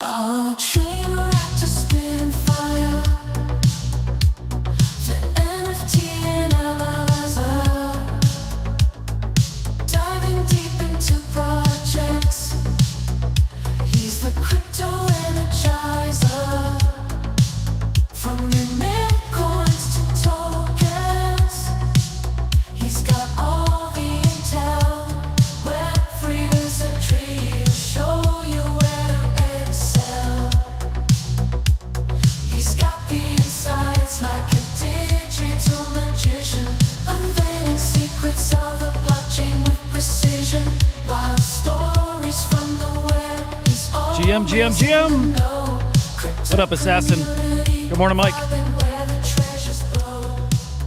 A train reactor spitting fire. The NFT analyzer. Diving deep into projects. He's the crypto energizer. From your mint coins to tokens. He's got all the intel. Web3 wizardry to show you where to excel. He's got the insights like a digital magician, unveiling secrets of the blockchain with precision. Wild stories from the web. He's GM. What up, Assassin? Good morning, Mike.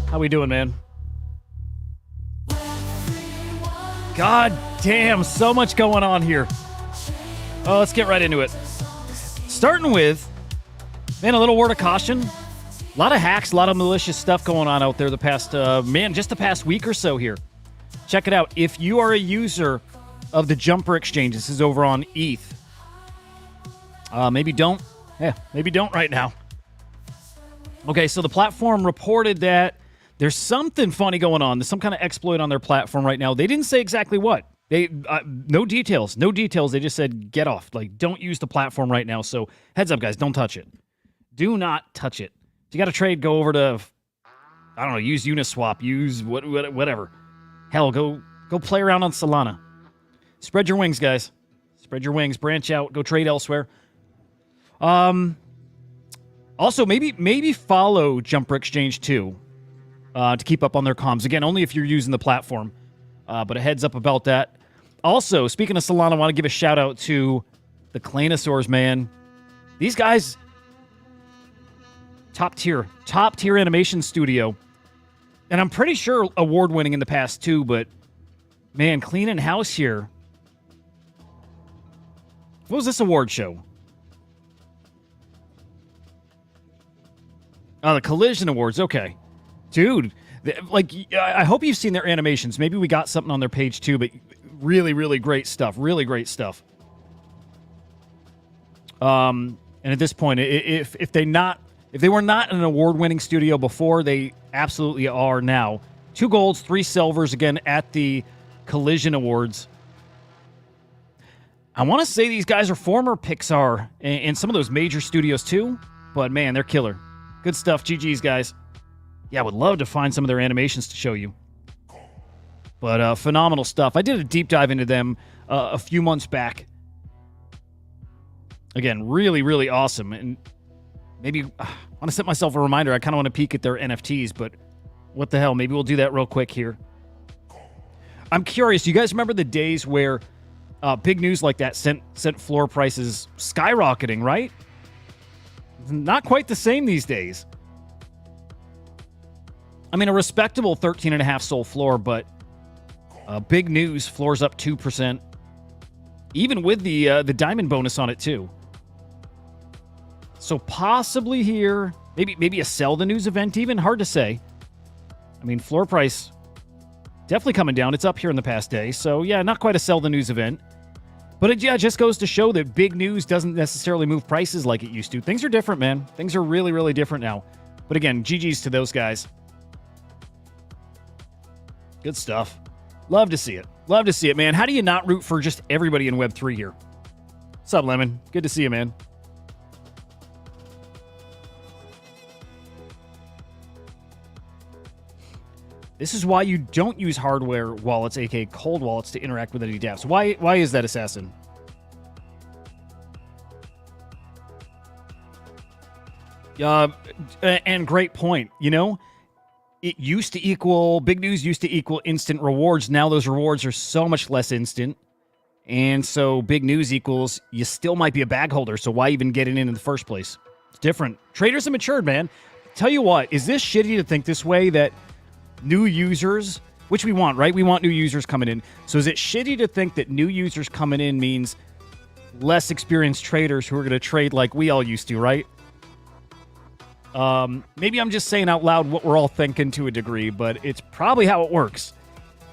How we doing, man? God damn, so much going on here. Oh, let's get right into it. Starting with, man, a little word of caution. A lot of hacks, a lot of malicious stuff going on out there the past, just the past week or so here. Check it out. If you are a user of the Jumper Exchange, this is over on ETH. Maybe don't. Yeah, maybe don't right now. Okay, so the platform reported that there's something funny going on. There's some kind of exploit on their platform right now. They didn't say exactly what. They no details. They just said, get off. Like, don't use the platform right now. So heads up, guys. Don't touch it. Do not touch it. If you got to trade, go over to, I don't know, use Uniswap. Use whatever. Hell, go play around on Solana. Spread your wings, guys. Spread your wings. Branch out. Go trade elsewhere. Also, maybe follow Jumper Exchange too. To keep up on their comms. Again, only if you're using the platform. But a heads up about that. Also, speaking of Solana, I want to give a shout out to the Claynosaurs, man. These guys, top tier animation studio. And I'm pretty sure award-winning in the past too, but man, cleaning house here. What was this award show? Oh, the Collision Awards, okay. Dude, like, I hope you've seen their animations. Maybe we got something on their page too, but really, really great stuff. Really great stuff. And at this point, if they were not an award-winning studio before, they absolutely are now. 2 golds, 3 silvers, again, at the Collision Awards. I want to say these guys are former Pixar and some of those major studios too, but man, they're killer. Good stuff. GG's, guys. Yeah, I would love to find some of their animations to show you. But phenomenal stuff. I did a deep dive into them a few months back. Again, really, really awesome. And maybe I want to set myself a reminder. I kind of want to peek at their NFTs, but what the hell? Maybe we'll do that real quick here. I'm curious. You guys remember the days where big news like that sent floor prices skyrocketing, right? Not quite the same these days. I mean, a respectable 13.5 SOL floor, but big news, floor's up 2%. Even with the diamond bonus on it, too. So possibly here, maybe a sell the news event even, hard to say. I mean, floor price definitely coming down. It's up here in the past day. So yeah, not quite a sell the news event. But it just goes to show that big news doesn't necessarily move prices like it used to. Things are different, man. Things are really, really different now. But again, GG's to those guys. Good stuff. Love to see it. Love to see it, man. How do you not root for just everybody in Web3 here? What's up, Lemon? Good to see you, man. This is why you don't use hardware wallets, aka cold wallets, to interact with any dApps. Why is that, Assassin? And great point. You know, it used to equal, big news used to equal instant rewards. Now those rewards are so much less instant. And so big news equals you still might be a bag holder. So why even get it in the first place? It's different. Traders have matured, man. Tell you what, is this shitty to think this way that new users, which we want, right? We want new users coming in. So is it shitty to think that new users coming in means less experienced traders who are going to trade like we all used to, right? Maybe I'm just saying out loud what we're all thinking to a degree, but it's probably how it works.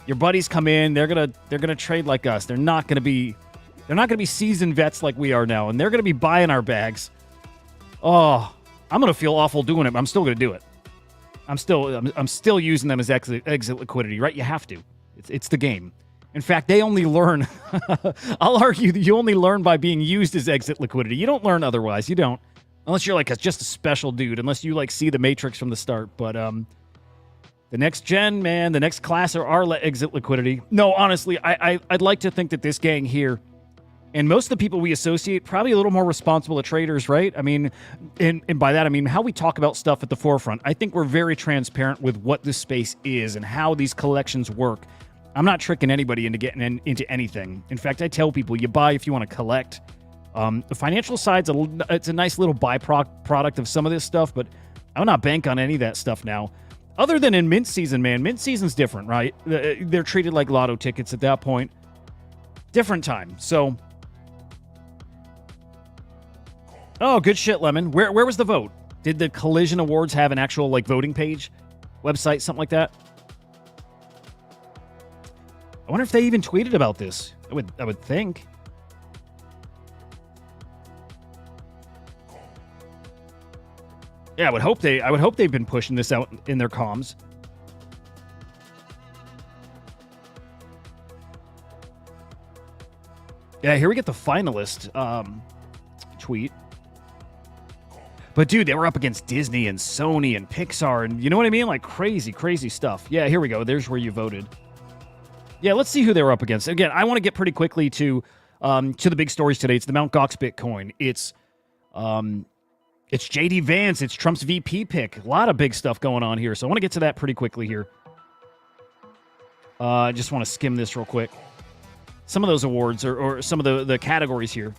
Your buddies come in, they're gonna trade like us. They're not gonna be They're not going to be seasoned vets like we are now, and they're going to be buying our bags. Oh, I'm going to feel awful doing it, but I'm still going to do it. I'm still using them as exit liquidity, right? You have to. It's the game. In fact, they only learn. I'll argue that you only learn by being used as exit liquidity. You don't learn otherwise. You don't, unless you're like just a special dude. Unless you like see the matrix from the start. But the next gen, man, the next class are our exit liquidity. No, honestly, I'd like to think that this gang here, and most of the people we associate, probably a little more responsible traders, right? I mean, and by that I mean how we talk about stuff at the forefront. I think we're very transparent with what this space is and how these collections work. I'm not tricking anybody into getting into anything. In fact, I tell people you buy if you want to collect. The financial side's it's a nice little byproduct of some of this stuff, but I would not bank on any of that stuff now. Other than in mint season, man. Mint season's different, right? They're treated like lotto tickets at that point. Different time. So, oh, good shit, Lemon. Where was the vote? Did the Collision Awards have an actual like voting page, website, something like that? I wonder if they even tweeted about this. I would think. Yeah, I would hope they've been pushing this out in their comms. Yeah, here we get the finalist tweet. But dude, they were up against Disney and Sony and Pixar and you know what I mean? Like crazy, crazy stuff. Yeah, here we go. There's where you voted. Yeah, let's see who they were up against. Again, I want to get pretty quickly to the big stories today. It's the MtGox Bitcoin. It's J.D. Vance. It's Trump's VP pick. A lot of big stuff going on here. So I want to get to that pretty quickly here. I just want to skim this real quick. Some of those awards or some of the categories here.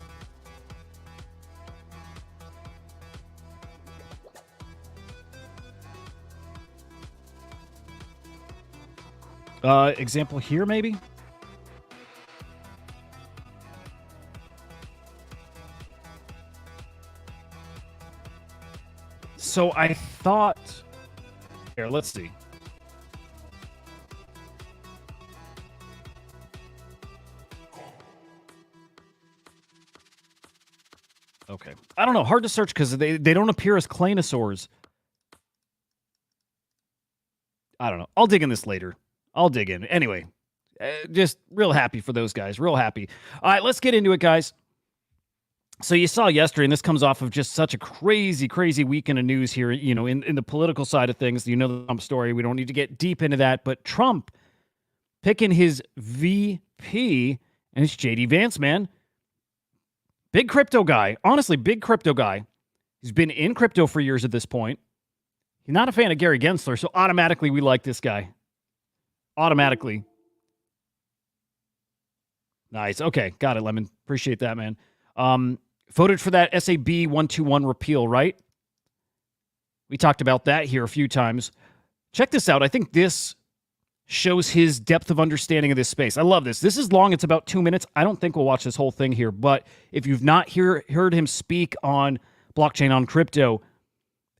Example here, maybe? So I thought... Here, let's see. Okay. I don't know. Hard to search because they don't appear as Clanosaurs. I don't know. I'll dig in this later. I'll dig in. Anyway, just real happy for those guys. Real happy. All right, let's get into it, guys. So you saw yesterday, and this comes off of just such a crazy, crazy weekend of news here, you know, in the political side of things. You know the Trump story. We don't need to get deep into that. But Trump picking his VP, and it's J.D. Vance, man. Big crypto guy. Honestly, big crypto guy. He's been in crypto for years at this point. He's not a fan of Gary Gensler, so automatically we like this guy. Automatically. Nice. Okay. Got it, Lemon. Appreciate that, man. Voted for that SAB 121 repeal, right? We talked about that here a few times. Check this out. I think this shows his depth of understanding of this space. I love this. This is long. It's about 2 minutes. I don't think we'll watch this whole thing here, but if you've not heard him speak on blockchain, on crypto,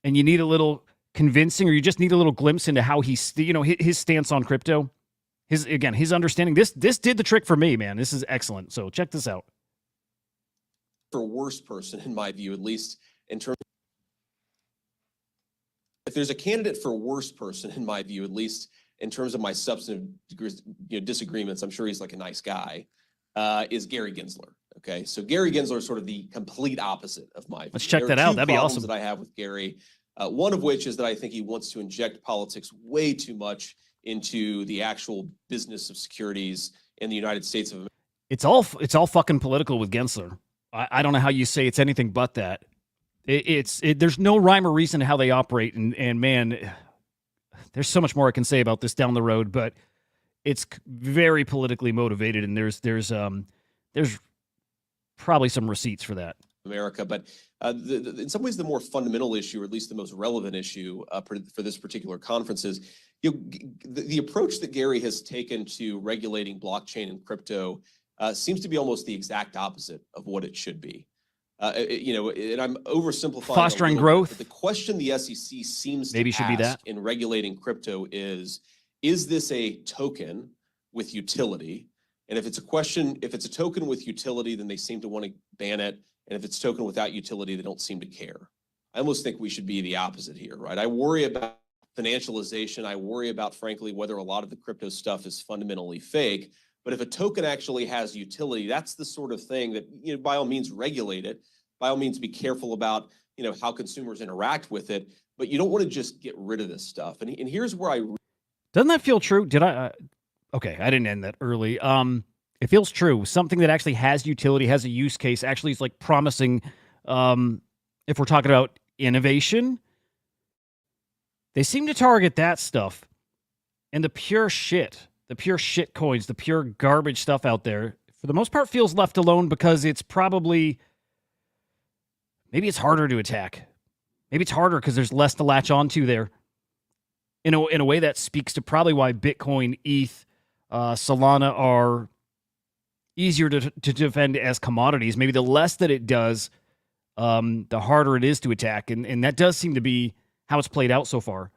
and you need a little convincing, or you just need a little glimpse into how he's, you know, his stance on crypto, his understanding. This did the trick for me, man. This is excellent. So check this out. For worst person, in my view, at least in terms. If there's a candidate for worst person, in my view, at least in terms of my substantive disagreements, I'm sure he's like a nice guy. Is Gary Gensler. Okay, so Gary Gensler is sort of the complete opposite of my view. Let's check that out. That'd be awesome. That I have with Gary. One of which is that I think he wants to inject politics way too much into the actual business of securities in the United States of America. It's all fucking political with Gensler. I don't know how you say it's anything but that. There's no rhyme or reason to how they operate, and man, there's so much more I can say about this down the road, but it's very politically motivated, and there's probably some receipts for that. America, but in some ways the more fundamental issue, or at least the most relevant issue for this particular conference is the approach that Gary has taken to regulating blockchain and crypto seems to be almost the exact opposite of what it should be. And I'm oversimplifying. Fostering growth. But the question the SEC seems maybe to should ask be that in regulating crypto is this a token with utility? And if it's a token with utility, then they seem to want to ban it. And if it's a token without utility, they don't seem to care. I almost think we should be the opposite here, right? I worry about financialization. I worry about, frankly, whether a lot of the crypto stuff is fundamentally fake. But if a token actually has utility, that's the sort of thing that, by all means, regulate it. By all means, be careful about, how consumers interact with it. But you don't want to just get rid of this stuff. And here's where Doesn't that feel true? Did I? Okay, I didn't end that early. It feels true. Something that actually has utility, has a use case, actually is like promising. If we're talking about innovation, they seem to target that stuff. And the pure shit coins, the pure garbage stuff out there, for the most part, feels left alone because it's probably, maybe it's harder to attack. Maybe it's harder because there's less to latch onto there. In a way that speaks to probably why Bitcoin, ETH, Solana are easier to defend as commodities. Maybe the less that it does, the harder it is to attack. And that does seem to be how it's played out so far.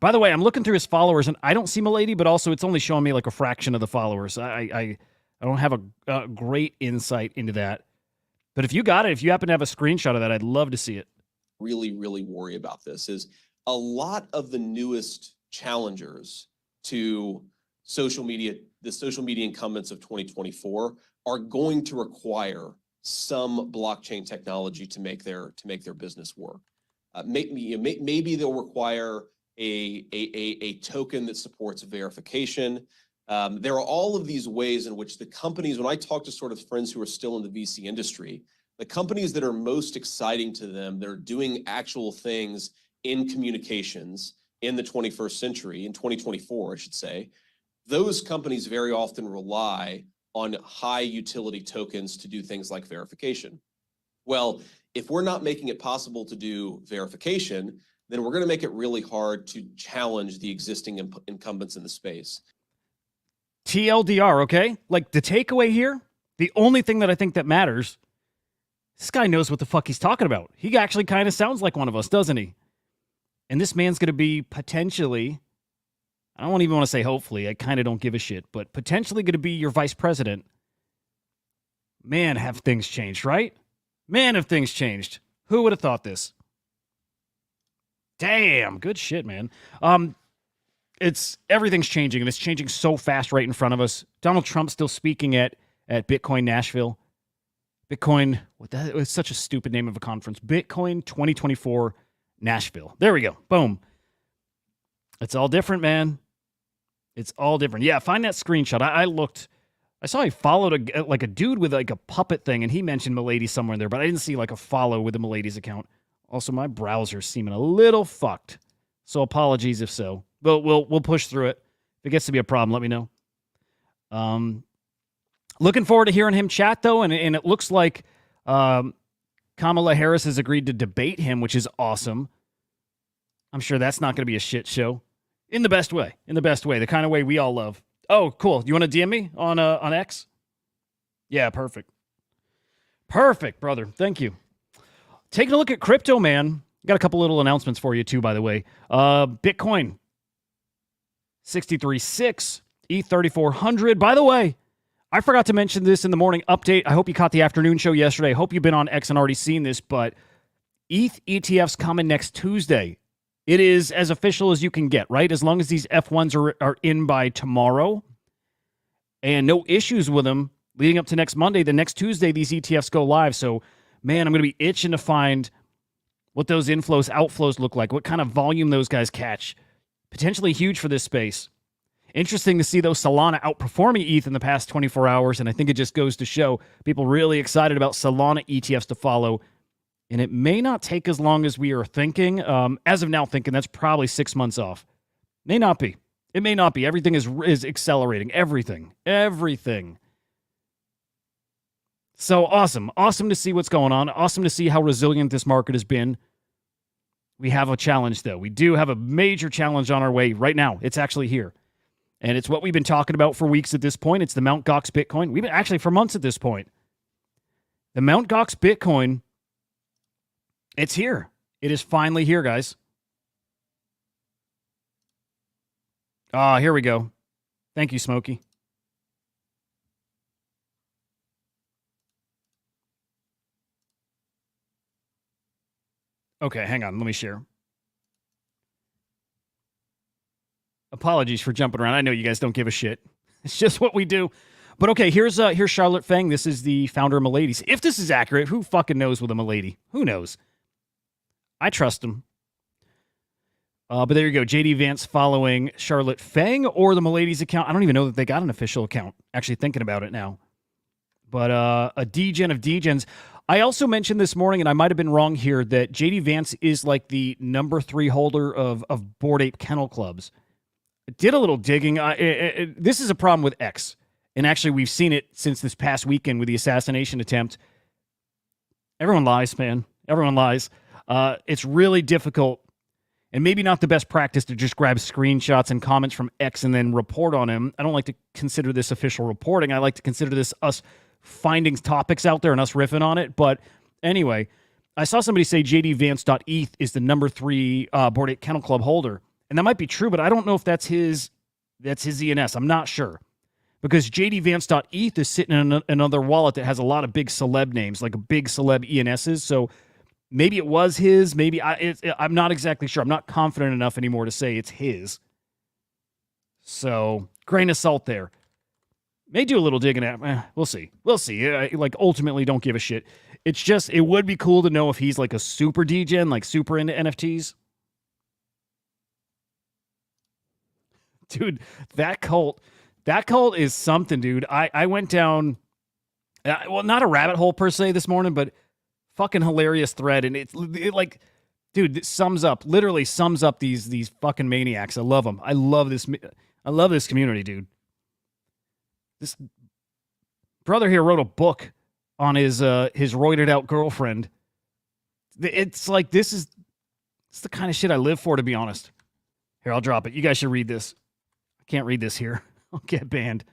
By the way, I'm looking through his followers, and I don't see Milady, but also it's only showing me like a fraction of the followers. I don't have a great insight into that. But if you got it, if you happen to have a screenshot of that, I'd love to see it. really, really worry about this is a lot of the newest challengers to social media, the social media incumbents of 2024 are going to require some blockchain technology to make their business work. Maybe they'll require a token that supports verification. There are all of these ways in which the companies, when I talk to sort of friends who are still in the VC industry, the companies that are most exciting to them, they're doing actual things in communications in the 21st century, in 2024, I should say, those companies very often rely on high utility tokens to do things like verification. Well, if we're not making it possible to do verification, then we're going to make it really hard to challenge the existing incumbents in the space. TLDR, okay? Like the takeaway here, the only thing that I think that matters, this guy knows what the fuck he's talking about. He actually kind of sounds like one of us, doesn't he? And this man's going to be potentially, I don't even want to say hopefully, I kind of don't give a shit, but potentially going to be your vice president. Man, have things changed, right? Man, have things changed. Who would have thought this? Damn, good shit, man. Everything's changing, and it's changing so fast right in front of us. Donald Trump's still speaking at Bitcoin Nashville. Bitcoin, it was such a stupid name of a conference. Bitcoin 2024 Nashville. There we go. Boom. It's all different, man. It's all different. Yeah, find that screenshot. I saw he followed a dude with like a puppet thing, and he mentioned Milady somewhere in there, but I didn't see like a follow with the Milady's account. Also, my browser's seeming a little fucked, so apologies if so. But we'll push through it. If it gets to be a problem, let me know. Looking forward to hearing him chat, though, and it looks like Kamala Harris has agreed to debate him, which is awesome. I'm sure that's not going to be a shit show. In the best way. In the best way. The kind of way we all love. Oh, cool. You want to DM me on X? Yeah, perfect. Perfect, brother. Thank you. Taking a look at crypto, man. Got a couple little announcements for you, too, by the way. Bitcoin, 63.6. ETH, 3,400. By the way, I forgot to mention this in the morning update. I hope you caught the afternoon show yesterday. I hope you've been on X and already seen this, but ETH ETF's coming next Tuesday. It is as official as you can get, right? As long as these F1s are in by tomorrow and no issues with them leading up to next Monday, the next Tuesday, these ETFs go live. So, man, I'm going to be itching to find what those inflows, outflows look like, what kind of volume those guys catch. Potentially huge for this space. Interesting to see those Solana outperforming ETH in the past 24 hours, and I think it just goes to show people really excited about Solana ETFs to follow. And it may not take as long as we are thinking. As of now, thinking that's probably 6 months off. May not be. It may not be. Everything is accelerating. Everything. So awesome. Awesome to see what's going on. Awesome to see how resilient this market has been. We have a challenge, though. We do have a major challenge on our way right now. It's actually here. And it's what we've been talking about for weeks at this point. It's the MtGox Bitcoin. We've been actually for months at this point. The MtGox Bitcoin, it's here. It is finally here, guys. Here we go. Thank you, Smokey. Okay, hang on. Let me share. Apologies for jumping around. I know you guys don't give a shit. It's just what we do. But okay, here's Charlotte Fang. This is the founder of Milady's. If this is accurate, who fucking knows with a Milady? Who knows? I trust him. But there you go. J.D. Vance following Charlotte Fang or the Milady's account. I don't even know that they got an official account. Actually thinking about it now. But a degen of degens. I also mentioned this morning, and I might have been wrong here, that J.D. Vance is like the number 3 holder of Bored Ape Kennel Clubs. Did a little digging. This is a problem with X. And actually, we've seen it since this past weekend with the assassination attempt. Everyone lies, man. Everyone lies. It's really difficult and maybe not the best practice to just grab screenshots and comments from X and then report on him. I don't like to consider this official reporting. I like to consider this us finding topics out there and us riffing on it. But anyway, I saw somebody say jdvance.eth is the number 3 Bored Ape Kennel Club holder. And that might be true, but I don't know if that's his ENS. I'm not sure. Because jdvance.eth is sitting in another wallet that has a lot of big celeb names, like big celeb ENSs. So maybe it was his. Maybe I'm not exactly sure. I'm not confident enough anymore to say it's his. So grain of salt there. May do a little digging at. We'll see. We'll see. Like ultimately, don't give a shit. It's just it would be cool to know if he's like a super degen, like super into NFTs. Dude, that cult is something, dude. I went down, well, not a rabbit hole per se this morning, but fucking hilarious thread. And it like, dude, it literally sums up these fucking maniacs. I love them. I love this community, dude. This brother here wrote a book on his roided out girlfriend. It's like, it's the kind of shit I live for, to be honest. Here, I'll drop it. You guys should read this. I can't read this here. I'll get banned.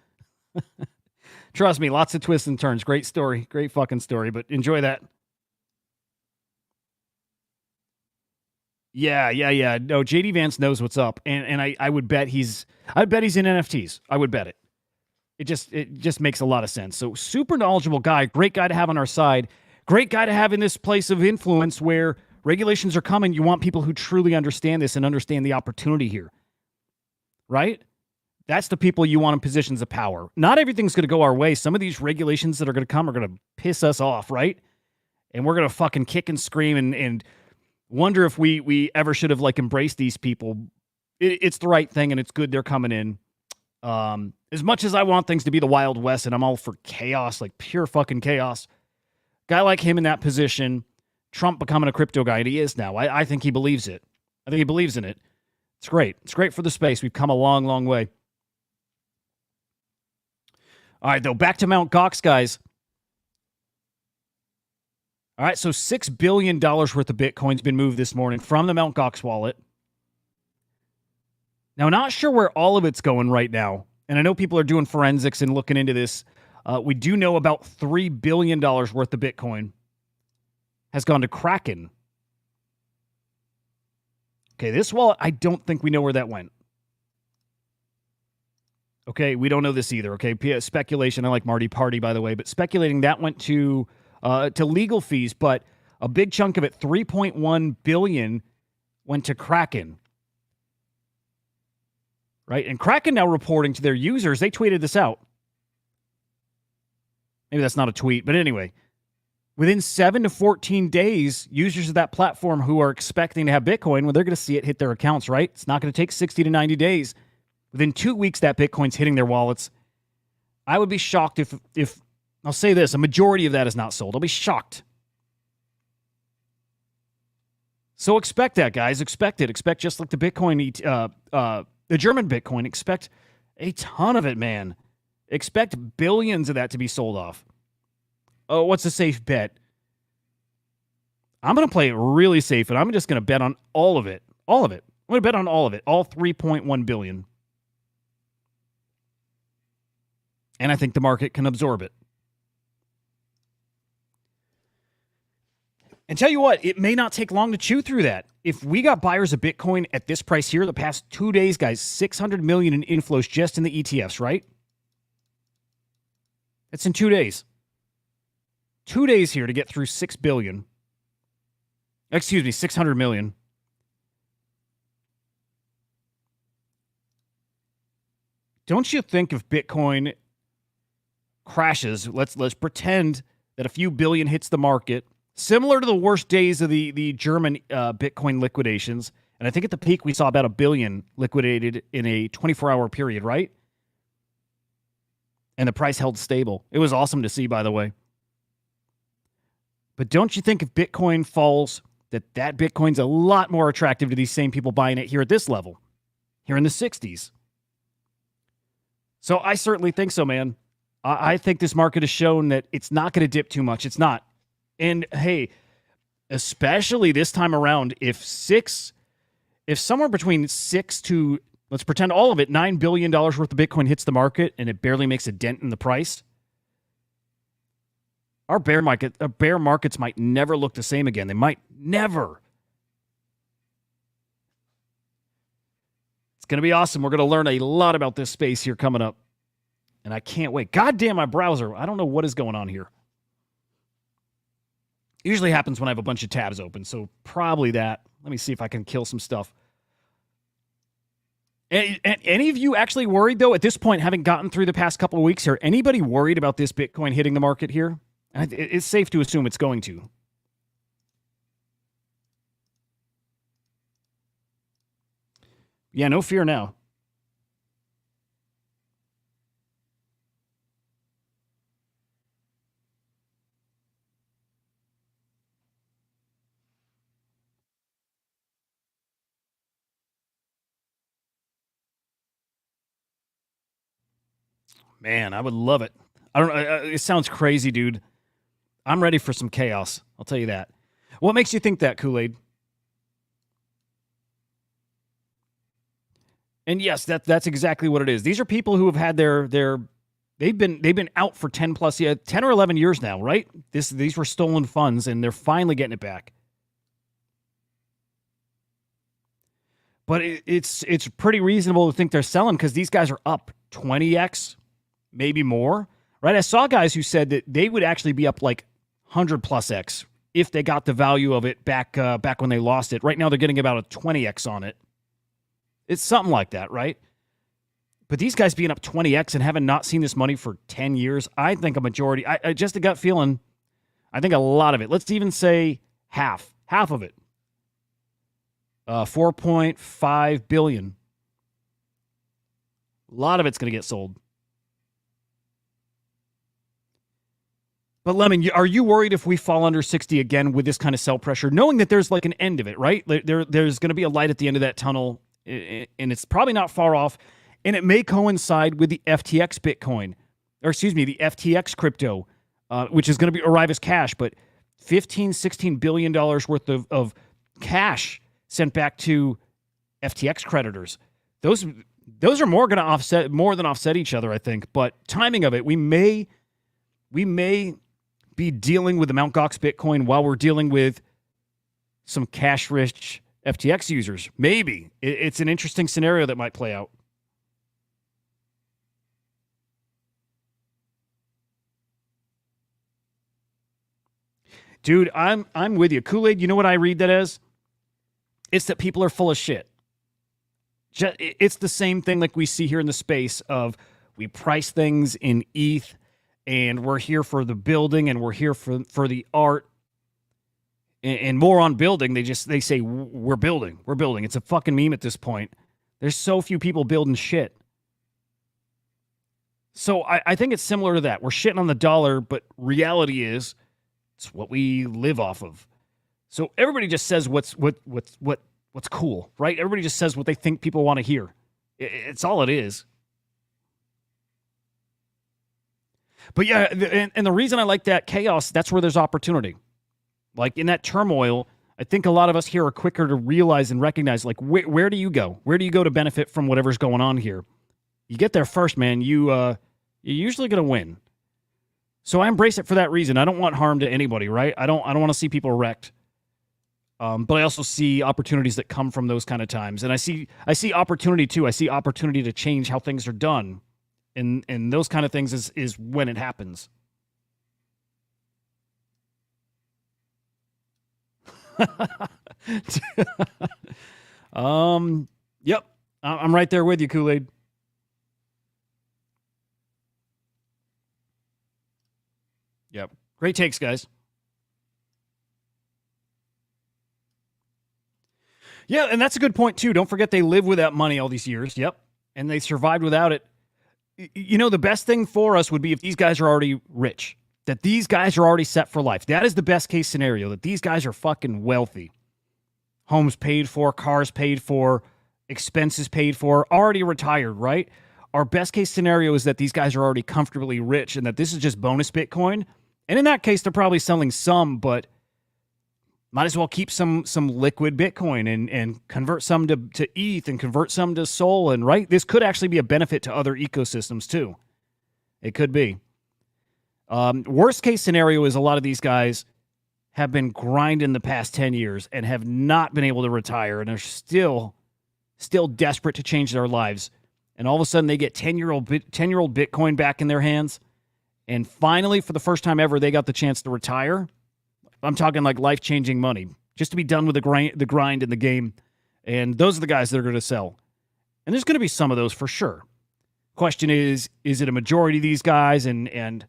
Trust me, lots of twists and turns. Great story. Great fucking story, but enjoy that. Yeah. No, JD Vance knows what's up. And I would bet he's in NFTs. I would bet it. It just makes a lot of sense. So super knowledgeable guy, great guy to have on our side. Great guy to have in this place of influence where regulations are coming. You want people who truly understand this and understand the opportunity here. Right? That's the people you want in positions of power. Not everything's going to go our way. Some of these regulations that are going to come are going to piss us off, right? And we're going to fucking kick and scream and wonder if we ever should have like embraced these people. It's the right thing, and it's good they're coming in. As much as I want things to be the Wild West, and I'm all for chaos, like pure fucking chaos. Guy like him in that position, Trump becoming a crypto guy, and he is now. I think he believes it. I think he believes in it. It's great. It's great for the space. We've come a long, long way. All right, though, back to MtGox, guys. All right, so $6 billion worth of Bitcoin's been moved this morning from the MtGox wallet. Now, not sure where all of it's going right now. And I know people are doing forensics and looking into this. We do know about $3 billion worth of Bitcoin has gone to Kraken. Okay, this wallet, I don't think we know where that went. Okay, we don't know this either. Okay, speculation. I like Marty Party, by the way, but speculating that went to legal fees, but a big chunk of it, $3.1 billion, went to Kraken. Right, and Kraken now reporting to their users. They tweeted this out. Maybe that's not a tweet, but anyway, within 7 to 14 days, users of that platform who are expecting to have Bitcoin, well, they're going to see it hit their accounts. Right, it's not going to take 60 to 90 days. Within 2 weeks, that Bitcoin's hitting their wallets. I would be shocked if I'll say this, a majority of that is not sold. I'll be shocked. So expect that, guys. Expect it. Expect just like the Bitcoin, the German Bitcoin. Expect a ton of it, man. Expect billions of that to be sold off. Oh, what's a safe bet? I'm going to play it really safe, and I'm just going to bet on all of it. All of it. I'm going to bet on all of it. All 3.1 billion. And I think the market can absorb it. And tell you what, it may not take long to chew through that. If we got buyers of Bitcoin at this price here the past 2 days, guys, 600 million in inflows just in the ETFs, right? That's in 2 days. 2 days here to get through 6 billion. Excuse me, 600 million. Don't you think if Bitcoin crashes, let's pretend that a few billion hits the market, similar to the worst days of the German Bitcoin liquidations, and I think at the peak we saw about $1 billion liquidated in a 24-hour period, right? And the price held stable. It was awesome to see, by the way. But don't you think if Bitcoin falls, that Bitcoin's a lot more attractive to these same people buying it here at this level, here in the 60s? So I certainly think so, man. I think this market has shown that it's not going to dip too much. It's not. And hey, especially this time around, if somewhere between 6 to, let's pretend all of it, $9 billion worth of Bitcoin hits the market and it barely makes a dent in the price, our bear markets might never look the same again. They might never. It's going to be awesome. We're going to learn a lot about this space here coming up. And I can't wait. God damn my browser. I don't know what is going on here. Usually happens when I have a bunch of tabs open, so probably that. Let me see if I can kill some stuff. Any of you actually worried, though, at this point, having gotten through the past couple of weeks here, anybody worried about this Bitcoin hitting the market here? It's safe to assume it's going to. Yeah, no fear now. Man, I would love it. I don't know. It sounds crazy, dude. I'm ready for some chaos. I'll tell you that. What makes you think that, Kool-Aid? And yes, that's exactly what it is. These are people who have had they've been out for 10 or 11 years now, right? These were stolen funds and they're finally getting it back. But it's pretty reasonable to think they're selling because these guys are up 20x, maybe more, right? I saw guys who said that they would actually be up like 100+x if they got the value of it back when they lost it. Right now, they're getting about a 20x on it. It's something like that, right? But these guys being up 20x and having not seen this money for 10 years, I think a majority, I just a gut feeling, I think a lot of it, let's even say half of it, 4.5 billion. A lot of it's going to get sold. But Lemon, are you worried if we fall under 60 again with this kind of sell pressure, knowing that there's like an end of it, right? There's going to be a light at the end of that tunnel, and it's probably not far off, and it may coincide with the FTX Bitcoin, or excuse me, the FTX crypto, which is going to arrive as cash, but $16 billion worth of cash sent back to FTX creditors. Those are more than offset each other, I think. But timing of it, we may be dealing with the MtGox Bitcoin while we're dealing with some cash-rich FTX users. Maybe. It's an interesting scenario that might play out. Dude, I'm with you. Kool-Aid, you know what I read that as? It's that people are full of shit. It's the same thing like we see here in the space of we price things in ETH and we're here for the building and we're here for the art and more on building. They say we're building. It's a fucking meme at this point. There's so few people building shit. So I think it's similar to that. We're shitting on the dollar, but reality is it's what we live off of. So everybody just says what's cool, right? Everybody just says what they think people want to hear. It's all it is. But yeah, and the reason I like that chaos, that's where there's opportunity. Like in that turmoil, I think a lot of us here are quicker to realize and recognize, like, where do you go? Where do you go to benefit from whatever's going on here? You get there first, man. You're usually going to win. So I embrace it for that reason. I don't want harm to anybody, right? I don't want to see people wrecked. But I also see opportunities that come from those kind of times. And I see opportunity too. I see opportunity to change how things are done. And those kind of things is when it happens. Yep. I'm right there with you, Kool-Aid. Yep. Great takes, guys. Yeah, and that's a good point, too. Don't forget they live without money all these years. Yep. And they survived without it. You know, the best thing for us would be if these guys are already rich, that these guys are already set for life. That is the best case scenario, that these guys are fucking wealthy. Homes paid for, cars paid for, expenses paid for, already retired, right? Our best case scenario is that these guys are already comfortably rich and that this is just bonus Bitcoin. And in that case, they're probably selling some, but might as well keep some liquid Bitcoin and convert some to ETH and convert some to Sol. And right, this could actually be a benefit to other ecosystems too. It could be. Worst case scenario is a lot of these guys have been grinding the past 10 years and have not been able to retire and are still desperate to change their lives. And all of a sudden they get 10-year-old Bitcoin back in their hands. And finally, for the first time ever, they got the chance to retire. I'm talking like life-changing money, just to be done with the grind in the game. And those are the guys that are going to sell. And there's going to be some of those for sure. Question is it a majority of these guys? And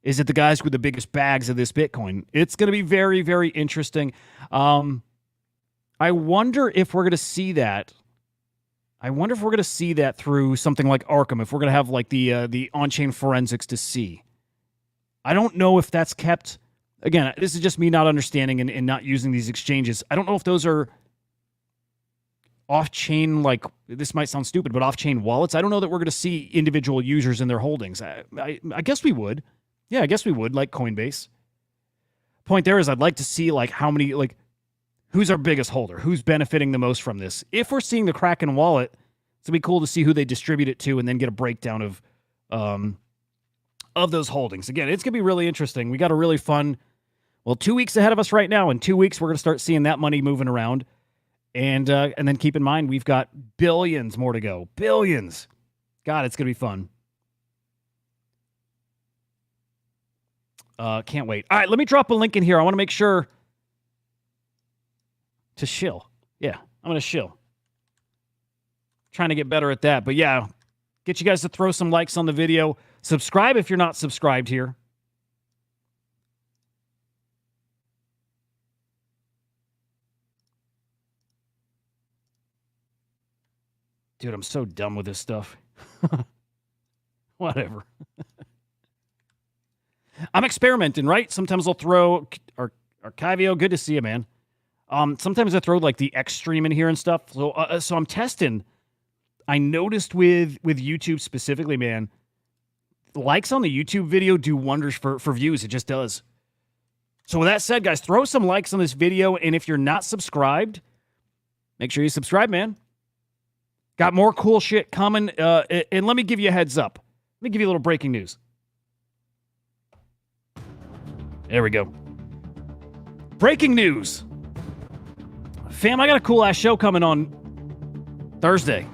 is it the guys with the biggest bags of this Bitcoin? It's going to be very, very interesting. I wonder if we're going to see that. I wonder if we're going to see that through something like Arkham, if we're going to have like the on-chain forensics to see. I don't know if that's kept. Again, this is just me not understanding and not using these exchanges. I don't know if those are off-chain, like, this might sound stupid, but off-chain wallets. I don't know that we're going to see individual users in their holdings. I guess we would. Yeah, I guess we would, like Coinbase. Point there is I'd like to see, like, how many, like, who's our biggest holder? Who's benefiting the most from this? If we're seeing the Kraken wallet, it's going to be cool to see who they distribute it to and then get a breakdown of those holdings. Again, it's going to be really interesting. We got a really fun, 2 weeks ahead of us right now. In 2 weeks, we're going to start seeing that money moving around. And then keep in mind, we've got billions more to go. Billions. God, it's going to be fun. Can't wait. All right, let me drop a link in here. I want to make sure to shill. Yeah, I'm going to shill. Trying to get better at that. But yeah, get you guys to throw some likes on the video. Subscribe if you're not subscribed here. Dude, I'm so dumb with this stuff. Whatever. I'm experimenting, right? Sometimes I'll throw Archivio. Good to see you, man. Sometimes I throw like the X stream in here and stuff. So I'm testing. I noticed with YouTube specifically, man, likes on the YouTube video do wonders for views. It just does. So with that said, guys, throw some likes on this video. And if you're not subscribed, make sure you subscribe, man. Got more cool shit coming. And let me give you a heads up. Let me give you a little breaking news. There we go. Breaking news. Fam, I got a cool-ass show coming on Thursday.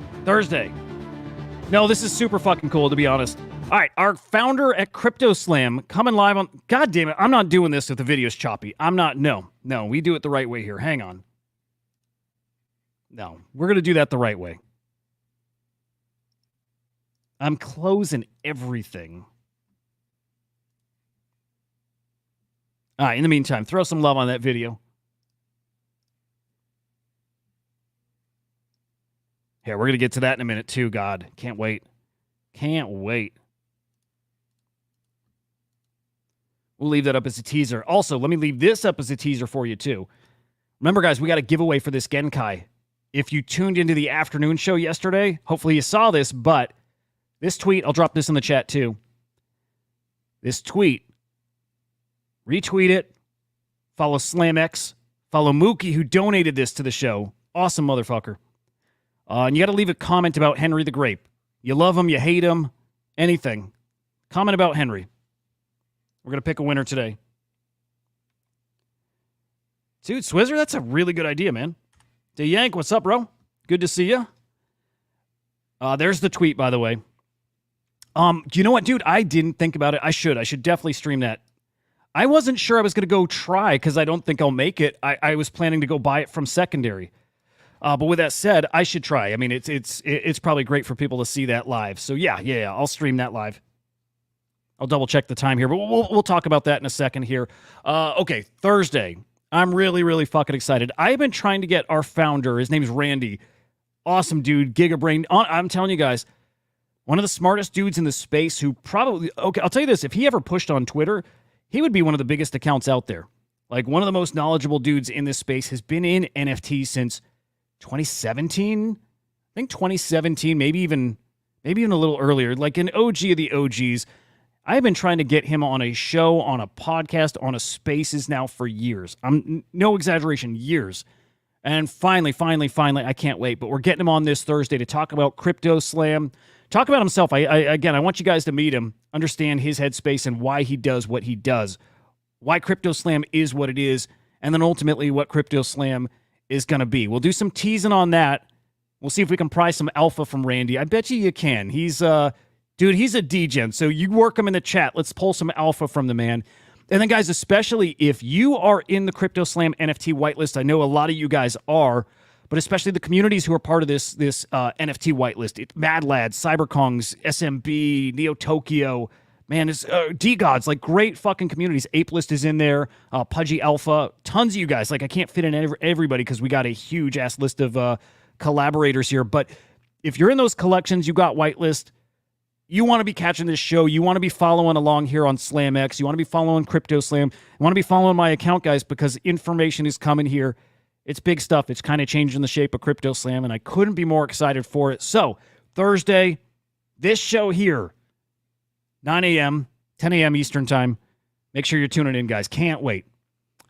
No, this is super fucking cool, to be honest. All right, our founder at Crypto Slam coming live on... God damn it, I'm not doing this if the video's choppy. I'm not... No, we do it the right way here. Hang on. No, we're going to do that the right way. I'm closing everything. All right, in the meantime, throw some love on that video. Here, we're going to get to that in a minute, too. God, can't wait. Can't wait. We'll leave that up as a teaser. Also, let me leave this up as a teaser for you, too. Remember, guys, we got a giveaway for this Genkai. If you tuned into the afternoon show yesterday, hopefully you saw this, but this tweet, I'll drop this in the chat, too. This tweet, retweet it, follow SlamX, follow Mookie, who donated this to the show. Awesome motherfucker. And you got to leave a comment about Henry the Grape. You love him, you hate him, anything. Comment about Henry. We're going to pick a winner today. Dude, Swizzer, that's a really good idea, man. Day Yank, what's up, bro? Good to see you. There's the tweet, by the way. You know what, dude? I didn't think about it. I should definitely stream that. I wasn't sure I was going to go try because I don't think I'll make it. I was planning to go buy it from secondary. But with that said, I should try. I mean, it's probably great for people to see that live. So yeah, I'll stream that live. I'll double check the time here, but we'll talk about that in a second here. Okay, Thursday. I'm really, really fucking excited. I've been trying to get our founder, his name's Randy, awesome dude, Gigabrain. I'm telling you guys, one of the smartest dudes in the space who probably, okay, I'll tell you this, if he ever pushed on Twitter, he would be one of the biggest accounts out there. Like one of the most knowledgeable dudes in this space, has been in NFT since 2017. I think 2017, maybe even a little earlier, like an OG of the OGs. I've been trying to get him on a show, on a podcast, on a Spaces now for years. I'm no exaggeration, years. And finally, I can't wait. But we're getting him on this Thursday to talk about Crypto Slam, talk about himself. I want you guys to meet him, understand his headspace and why he does what he does, why Crypto Slam is what it is, and then ultimately what Crypto Slam is going to be. We'll do some teasing on that. We'll see if we can pry some alpha from Randy. I bet you can. Dude, he's a degen, so you work him in the chat. Let's pull some alpha from the man. And then, guys, especially if you are in the Crypto Slam NFT whitelist, I know a lot of you guys are, but especially the communities who are part of this NFT whitelist. Mad Lads, Cyberkongs, SMB, Neo Tokyo, man, it's D-Gods, like great fucking communities. Apelist is in there, Pudgy Alpha, tons of you guys. Like I can't fit in everybody because we got a huge-ass list of collaborators here. But if you're in those collections, you got whitelist, you want to be catching this show. You want to be following along here on SlamX. You want to be following Crypto Slam. You want to be following my account, guys, because information is coming here. It's big stuff. It's kind of changing the shape of Crypto Slam, and I couldn't be more excited for it. So, Thursday, this show here, 9 a.m., 10 a.m. Eastern Time. Make sure you're tuning in, guys. Can't wait.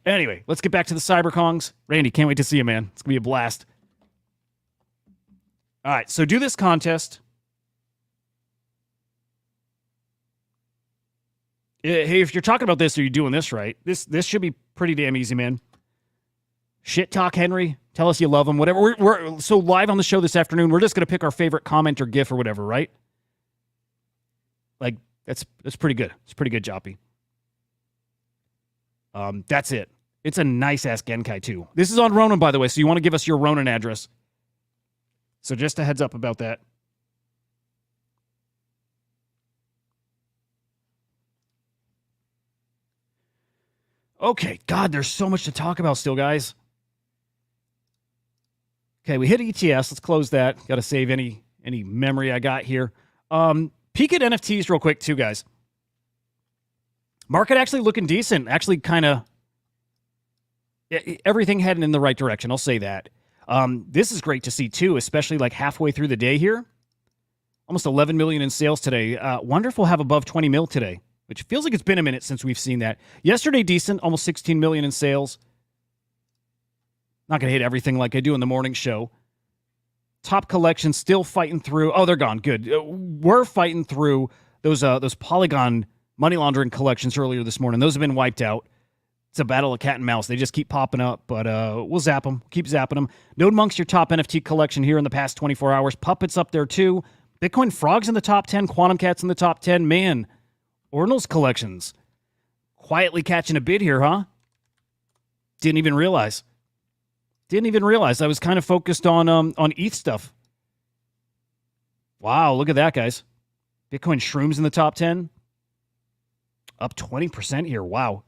Anyway, let's get back to the Cyberkongs. Randy, can't wait to see you, man. It's going to be a blast. All right, so do this contest. Hey, if you're talking about this, are you doing this right? This should be pretty damn easy, man. Shit talk Henry. Tell us you love him. Whatever. We're so live on the show this afternoon. We're just gonna pick our favorite comment or GIF or whatever, right? Like that's pretty good. It's pretty good, Joppy. That's it. It's a nice ass Genkai too. This is on Ronin, by the way. So you want to give us your Ronin address. So just a heads up about that. Okay, God, there's so much to talk about still, guys. Okay, we hit ETS. Let's close that. Got to save any memory I got here. Peek at NFTs real quick, too, guys. Market actually looking decent. Actually, kind of everything heading in the right direction. I'll say that. This is great to see, too, especially like halfway through the day here. Almost 11 million in sales today. Wonder if we'll have above 20 mil today, which feels like it's been a minute since we've seen that. Yesterday, decent, almost 16 million in sales. Not going to hit everything like I do in the morning show. Top collection still fighting through. Oh, they're gone. Good. We're fighting through those Polygon money laundering collections earlier this morning. Those have been wiped out. It's a battle of cat and mouse. They just keep popping up, but we'll zap them. Keep zapping them. Node Monk's your top NFT collection here in the past 24 hours. Puppet's up there too. Bitcoin Frog's in the top 10. Quantum Cat's in the top 10. Man, Ordinals collections quietly catching a bid here, huh? Didn't even realize. I was kind of focused on ETH stuff. Wow, look at that, guys. Bitcoin Shrooms in the top 10. Up 20% here. Wow.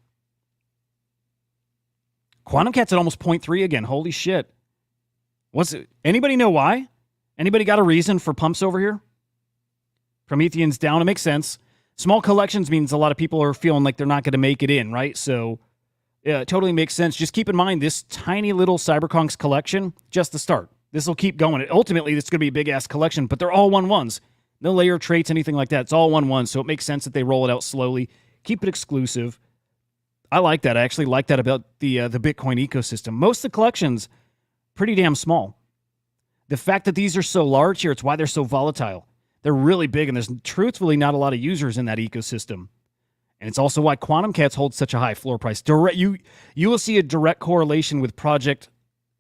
Quantum Cat's at almost 0.3 again. Holy shit. Anybody know why? Anybody got a reason for pumps over here? Promethean's down. It makes sense. Small collections means a lot of people are feeling like they're not going to make it in, right? So, yeah, it totally makes sense. Just keep in mind, this tiny little Cyberkongs collection, just the start. This will keep going. Ultimately, this is going to be a big-ass collection, but they're all 1-1s. No layer traits, anything like that. It's all 1-1, so it makes sense that they roll it out slowly. Keep it exclusive. I like that. I actually like that about the Bitcoin ecosystem. Most of the collections, pretty damn small. The fact that these are so large here, it's why they're so volatile. They're really big, and there's truthfully not a lot of users in that ecosystem. And it's also why Quantum Cats hold such a high floor price. You will see a direct correlation with project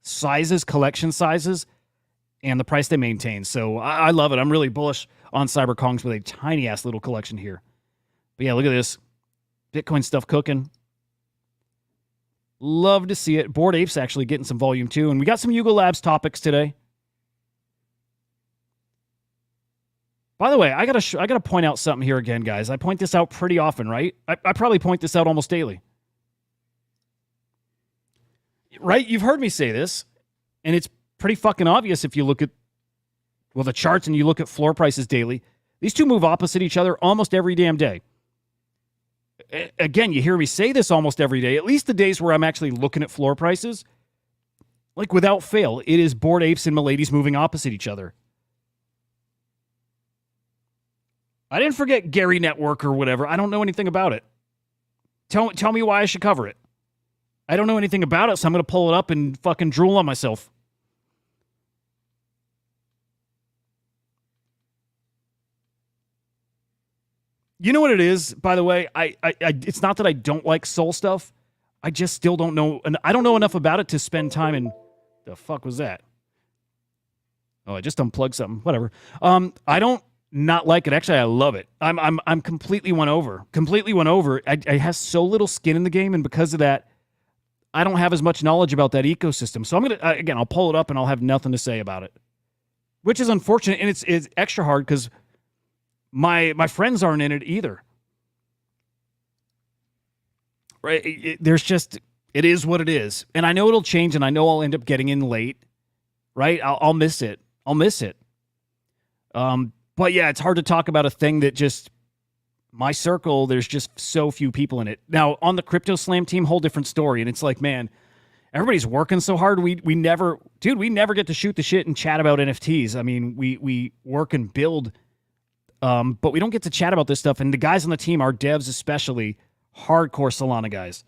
sizes, collection sizes, and the price they maintain. So I love it. I'm really bullish on Cyberkongs with a tiny-ass little collection here. But yeah, look at this. Bitcoin stuff cooking. Love to see it. Bored Apes actually getting some volume too. And we got some Yuga Labs topics today. By the way, I gotta point out something here again, guys. I point this out pretty often, right? I probably point this out almost daily. Right? You've heard me say this, and it's pretty fucking obvious if you look at, well, the charts and you look at floor prices daily. These two move opposite each other almost every damn day. Again, you hear me say this almost every day, at least the days where I'm actually looking at floor prices. Like, without fail, it is Bored Apes and Miladies moving opposite each other. I didn't forget Gary Network or whatever. I don't know anything about it. Tell me why I should cover it. I don't know anything about it, so I'm going to pull it up and fucking drool on myself. You know what it is, by the way? I it's not that I don't like Sol stuff. I just still don't know, and I don't know enough about it to spend time in. The fuck was that? Oh, I just unplugged something. Whatever. I don't not like it. Actually, I love it. I'm completely won over. Completely won over. I has so little skin in the game, and because of that, I don't have as much knowledge about that ecosystem. So I'm gonna again, I'll pull it up and I'll have nothing to say about it, which is unfortunate, and it's extra hard because my friends aren't in it either. Right? There's just, it is what it is, and I know it'll change, and I know I'll end up getting in late. Right? I'll miss it. I'll miss it. But yeah, it's hard to talk about a thing that just, my circle, there's just so few people in it. Now, on the Crypto Slam team, whole different story. And it's like, man, everybody's working so hard. We never get to shoot the shit and chat about NFTs. I mean, we work and build, but we don't get to chat about this stuff. And the guys on the team, our devs especially, hardcore Solana guys.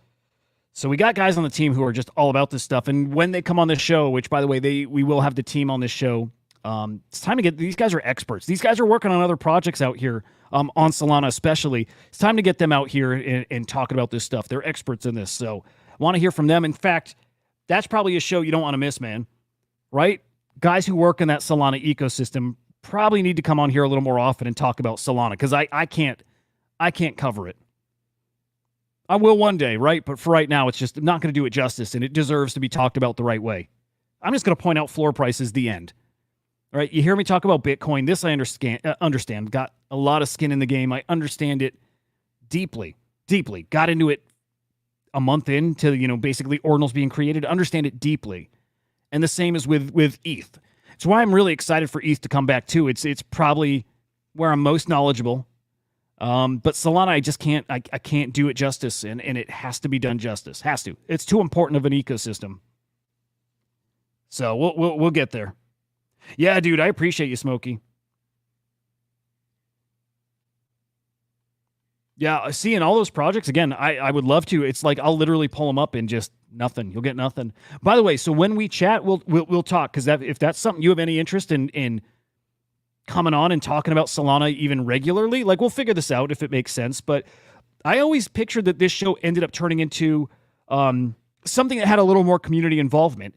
So we got guys on the team who are just all about this stuff. And when they come on this show, which, by the way, we will have the team on this show, it's time to get, these guys are experts. These guys are working on other projects out here, on Solana especially. It's time to get them out here and talk about this stuff. They're experts in this. So I want to hear from them. In fact, that's probably a show you don't want to miss, man. Right? Guys who work in that Solana ecosystem probably need to come on here a little more often and talk about Solana, because I can't cover it. I will one day, right? But for right now, it's just, I'm not going to do it justice, and it deserves to be talked about the right way. I'm just going to point out floor prices, the end. All right, you hear me talk about Bitcoin. This I understand. Got a lot of skin in the game. I understand it deeply. Got into it a month into, basically ordinals being created. Understand it deeply. And the same is with ETH. It's why I'm really excited for ETH to come back too. It's probably where I'm most knowledgeable. But Solana, I just can't. I can't do it justice, and it has to be done justice. Has to. It's too important of an ecosystem. So we'll get there. Yeah, dude, I appreciate you, Smokey. Yeah, seeing all those projects, again, I would love to. It's like I'll literally pull them up and just nothing. You'll get nothing. By the way, so when we chat, we'll talk, because if that's something you have any interest in coming on and talking about Solana even regularly, like, we'll figure this out if it makes sense. But I always pictured that this show ended up turning into something that had a little more community involvement.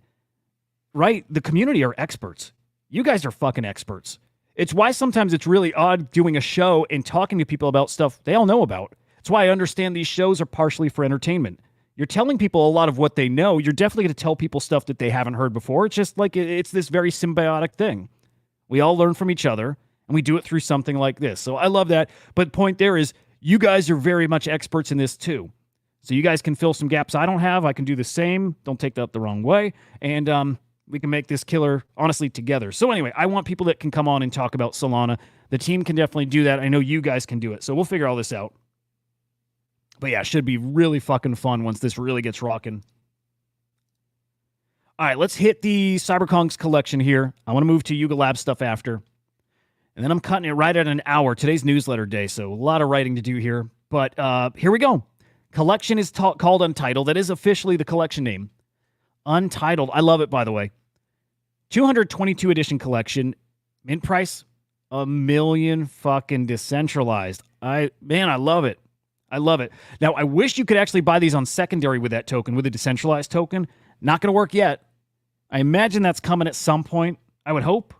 Right? The community are experts. You guys are fucking experts. It's why sometimes it's really odd doing a show and talking to people about stuff they all know about. It's why I understand these shows are partially for entertainment. You're telling people a lot of what they know. You're definitely going to tell people stuff that they haven't heard before. It's just like, it's this very symbiotic thing. We all learn from each other, and we do it through something like this. So I love that. But point there is, you guys are very much experts in this too. So you guys can fill some gaps I don't have. I can do the same. Don't take that the wrong way. And we can make this killer, honestly, together. So anyway, I want people that can come on and talk about Solana. The team can definitely do that. I know you guys can do it. So we'll figure all this out. But yeah, it should be really fucking fun once this really gets rocking. All right, let's hit the CyberKongz collection here. I want to move to Yuga Lab stuff after. And then I'm cutting it right at an hour. Today's newsletter day, so a lot of writing to do here. But here we go. Collection is called Untitled. That is officially the collection name. Untitled. I love it, by the way. 222 edition collection. Mint price, $1 million fucking decentralized. I love it. I love it. Now, I wish you could actually buy these on secondary with that token, with a decentralized token. Not going to work yet. I imagine that's coming at some point. I would hope.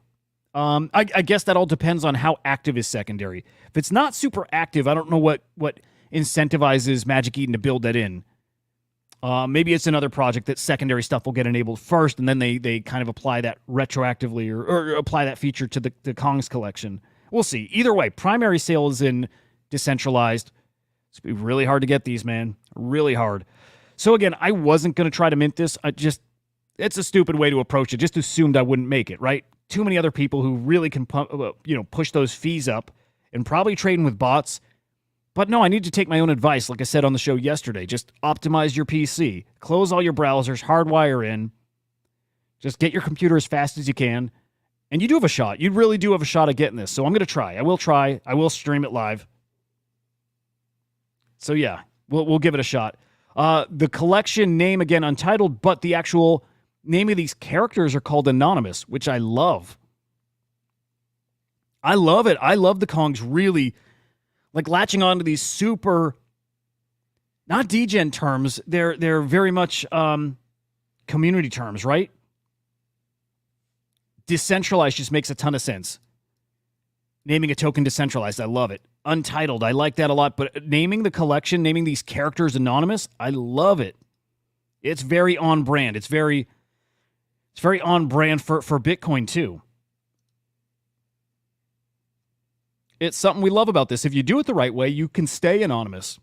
I guess that all depends on how active is secondary. If it's not super active, I don't know what incentivizes Magic Eden to build that in. Maybe it's another project that secondary stuff will get enabled first, and then they kind of apply that retroactively or apply that feature to the Kong's collection. We'll see. Either way, primary sale is in decentralized. It's going to be really hard to get these, man. Really hard. So again, I wasn't going to try to mint this. It's a stupid way to approach it. Just assumed I wouldn't make it, right? Too many other people who really can push those fees up and probably trading with bots. But no, I need to take my own advice, like I said on the show yesterday. Just optimize your PC. Close all your browsers, hardwire in. Just get your computer as fast as you can. And you do have a shot. You really do have a shot at getting this. So I'm going to try. I will try. I will stream it live. So yeah, we'll give it a shot. The collection name, again, untitled, but the actual name of these characters are called Anonymous, which I love. I love it. I love the Kongs really like latching on to these super, not degen terms. They're very much community terms, right? Decentralized just makes a ton of sense. Naming a token decentralized, I love it. Untitled, I like that a lot. But naming the collection, naming these characters Anonymous, I love it. It's very on brand. It's very on brand for Bitcoin too. It's something we love about this. If you do it the right way, you can stay anonymous.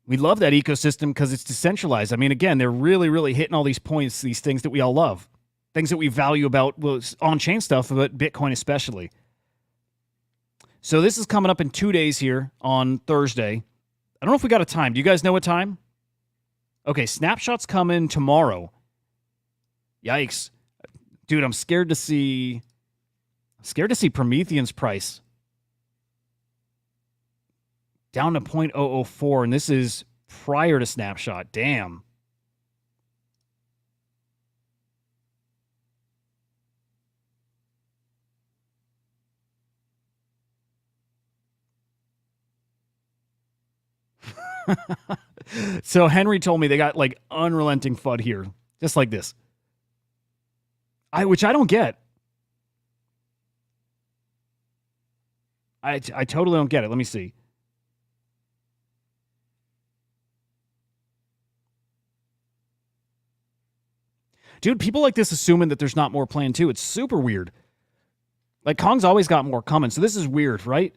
We love that ecosystem because it's decentralized. I mean, again, they're really, really hitting all these points, these things that we all love. Things that we value about on-chain stuff, but Bitcoin especially. So this is coming up in 2 days here on Thursday. I don't know if we got a time. Do you guys know what time? Okay, snapshots come in tomorrow. Yikes. Dude, I'm scared to see Promethean's price down to 0.004, and this is prior to snapshot. Damn. So Henry told me they got like unrelenting FUD here, just like this. Which I don't get. I totally don't get it. Let me see. Dude, people like this assuming that there's not more planned too. It's super weird. Like Kong's always got more coming, so this is weird, right?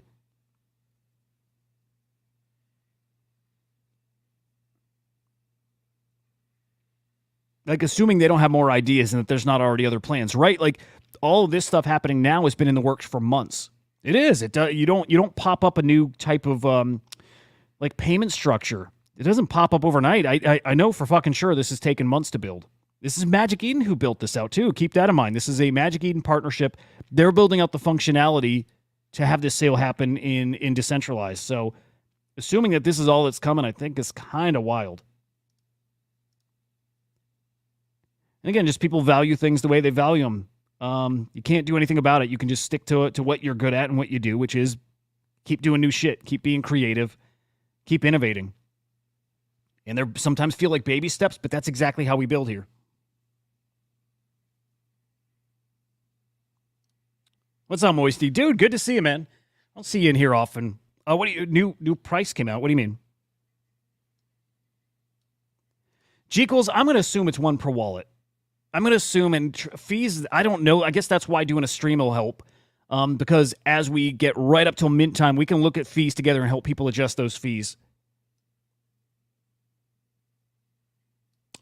Like assuming they don't have more ideas and that there's not already other plans, right? Like all of this stuff happening now has been in the works for months. It is. You don't pop up a new type of like payment structure. It doesn't pop up overnight. I know for fucking sure this has taken months to build. This is Magic Eden who built this out too. Keep that in mind. This is a Magic Eden partnership. They're building out the functionality to have this sale happen in decentralized. So assuming that this is all that's coming, I think is kind of wild. And again, just people value things the way they value them. You can't do anything about it. You can just stick to what you're good at and what you do, which is keep doing new shit, keep being creative, keep innovating. And they sometimes feel like baby steps, but that's exactly how we build here. What's up, Moisty? Dude, good to see you, man. I don't see you in here often. What do you new price came out? What do you mean? Jeekles, I'm going to assume it's one per wallet. I'm going to assume, and fees, I don't know. I guess that's why doing a stream will help. Because as we get right up till mint time, we can look at fees together and help people adjust those fees.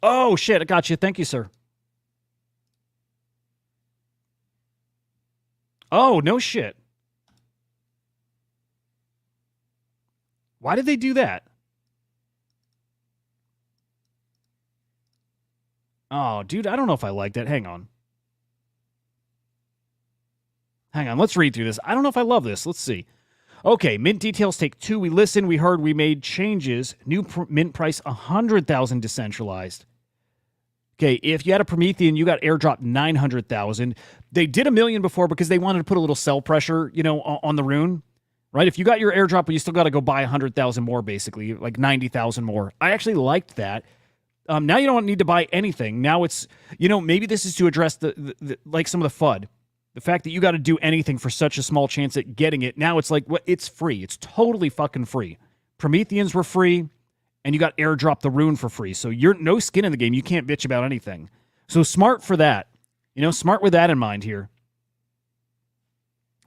Oh, shit. I got you. Thank you, sir. Oh, no shit. Why did they do that? Oh, dude, I don't know if I like that. Hang on. Let's read through this. I don't know if I love this. Let's see. Okay, mint details take 2. We listened, we heard, we made changes. New mint price 100,000 decentralized. Okay, if you had a Promethean, you got airdrop 900,000. They did 1 million before because they wanted to put a little sell pressure, on the rune. Right? If you got your airdrop, but you still got to go buy 100,000 more, basically, like 90,000 more. I actually liked that. Now you don't need to buy anything. Now it's, maybe this is to address the like some of the FUD. The fact that you got to do anything for such a small chance at getting it. Now it's like, it's free. It's totally fucking free. Prometheans were free. and you got airdrop the rune for free. So you're no skin in the game. You can't bitch about anything. So smart for that. Smart with that in mind here.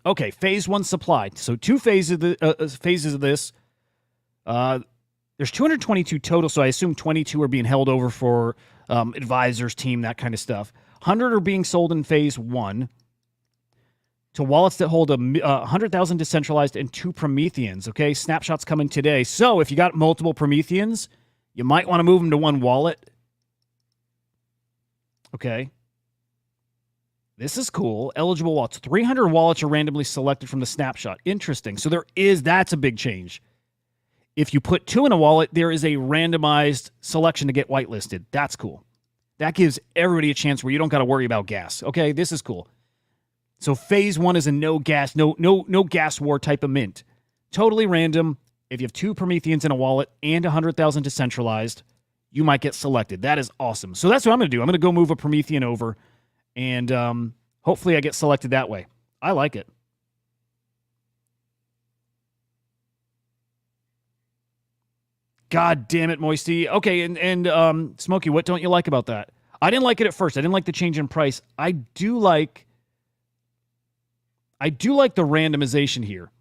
Okay, phase 1 supply. So 2 phases of this. There's 222 total, so I assume 22 are being held over for advisors, team, that kind of stuff. 100 are being sold in phase 1 to wallets that hold 100,000 decentralized and 2 Prometheans. Okay, snapshots coming today. So if you got multiple Prometheans, you might want to move them to one wallet. Okay. This is cool. Eligible wallets. 300 wallets are randomly selected from the snapshot. Interesting. So that's a big change. If you put 2 in a wallet, there is a randomized selection to get whitelisted. That's cool. That gives everybody a chance where you don't got to worry about gas. Okay, this is cool. So phase 1 is a no gas war type of mint. Totally random. If you have 2 Prometheans in a wallet and 100,000 decentralized, you might get selected. That is awesome. So that's what I'm going to do. I'm going to go move a Promethean over, and hopefully I get selected that way. I like it. God damn it, Moisty. Okay, and Smokey, what don't you like about that? I didn't like it at first. I didn't like the change in price. I do like the randomization here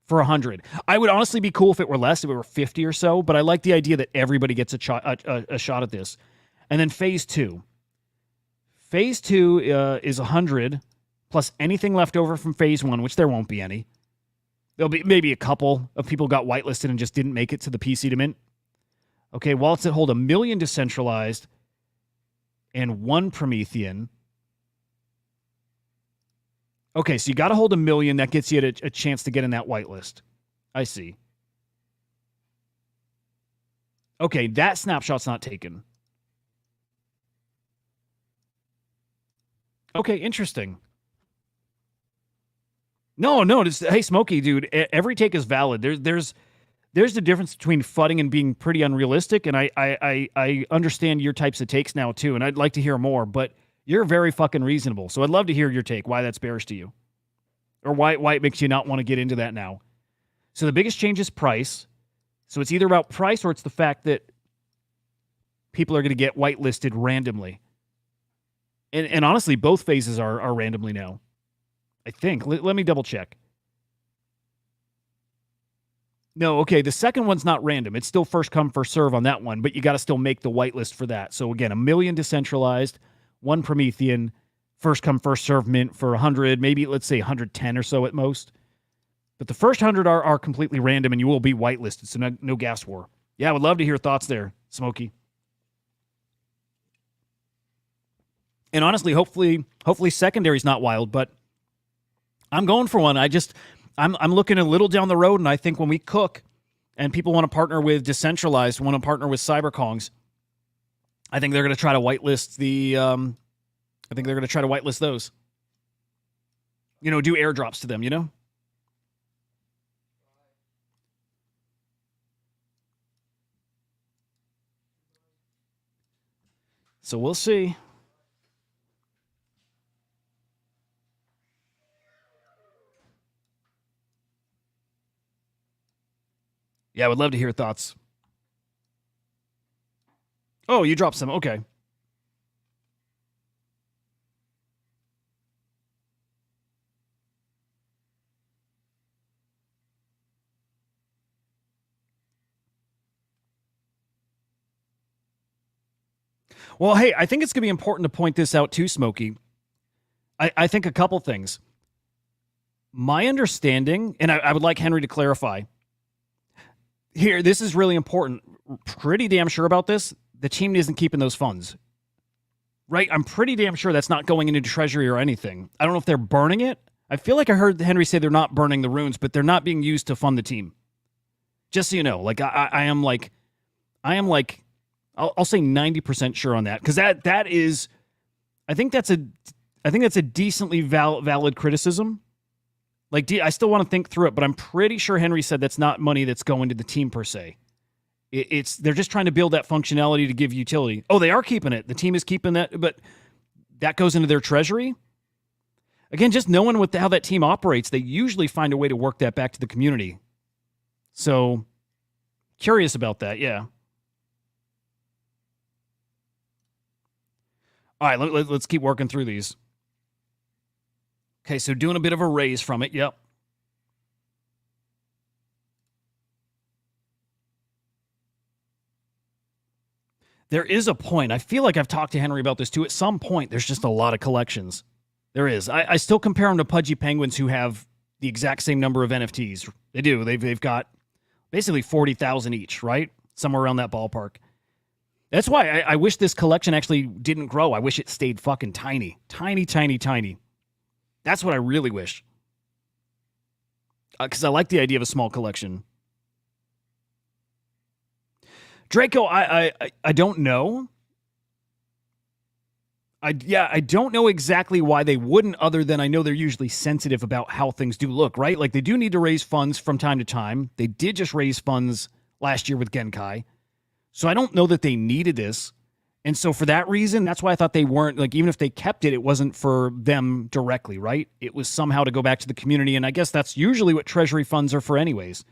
for 100. I would honestly be cool if it were less, if it were 50 or so, but I like the idea that everybody gets a shot at this. And then phase 2. Phase 2 is 100 plus anything left over from phase 1, which there won't be any. There'll be maybe a couple of people got whitelisted and just didn't make it to the PC to mint. Okay, wallets that hold 1 million decentralized and 1 Promethean. Okay, so you got to hold 1 million. That gets you a chance to get in that whitelist. I see. Okay, that snapshot's not taken. Okay, interesting. No. Hey, Smokey, dude, every take is valid. There's the difference between fudding and being pretty unrealistic, and I understand your types of takes now, too, and I'd like to hear more, but you're very fucking reasonable, so I'd love to hear your take, why that's bearish to you, or why it makes you not want to get into that now. So the biggest change is price. So it's either about price or it's the fact that people are going to get whitelisted randomly. And honestly, both phases are randomly now. I think. Let me double check. No, okay, the second one's not random. It's still first come, first serve on that one, but you got to still make the whitelist for that. So again, 1 million decentralized, 1 Promethean, first come, first serve mint for 100, maybe let's say 110 or so at most. But the first 100 are completely random, and you will be whitelisted, so no gas war. Yeah, I would love to hear thoughts there, Smokey. And honestly, hopefully secondary's not wild, but I'm going for one. I'm looking a little down the road, and I think when we cook and people want to partner with decentralized, want to partner with cyberkongs, I think they're going to try to whitelist those. Do airdrops to them, So we'll see. Yeah, I would love to hear thoughts. Oh, you dropped some. Okay. Well, hey, I think it's going to be important to point this out too, Smokey. I think a couple things. My understanding, and I would like Henry to clarify, here, this is really important. Pretty damn sure about this. The team isn't keeping those funds. Right? I'm pretty damn sure that's not going into Treasury or anything. I don't know if they're burning it. I feel like I heard Henry say they're not burning the runes, but they're not being used to fund the team. Just so you know, like I am like, I'll say 90% sure on that, because that is, I think that's a decently valid criticism. Like, I still want to think through it, but I'm pretty sure Henry said that's not money that's going to the team per se. They're just trying to build that functionality to give utility. Oh, they are keeping it. The team is keeping that, but that goes into their treasury. Again, just knowing how that team operates, they usually find a way to work that back to the community. So, curious about that, yeah. All right, let's keep working through these. Okay, so doing a bit of a raise from it. Yep. There is a point. I feel like I've talked to Henry about this too. At some point, there's just a lot of collections. There is. I still compare them to Pudgy Penguins, who have the exact same number of NFTs. They do. They've got basically 40,000 each, right? Somewhere around that ballpark. That's why I wish this collection actually didn't grow. I wish it stayed fucking tiny. Tiny, tiny, tiny. That's what I really wish. Because I like the idea of a small collection. Draco, I don't know. I don't know exactly why they wouldn't, other than I know they're usually sensitive about how things do look, right? Like, they do need to raise funds from time to time. They did just raise funds last year with Genkai. So I don't know that they needed this. And so for that reason, that's why I thought they weren't, like, even if they kept it, it wasn't for them directly, right? It was somehow to go back to the community. And I guess that's usually what treasury funds are for anyways.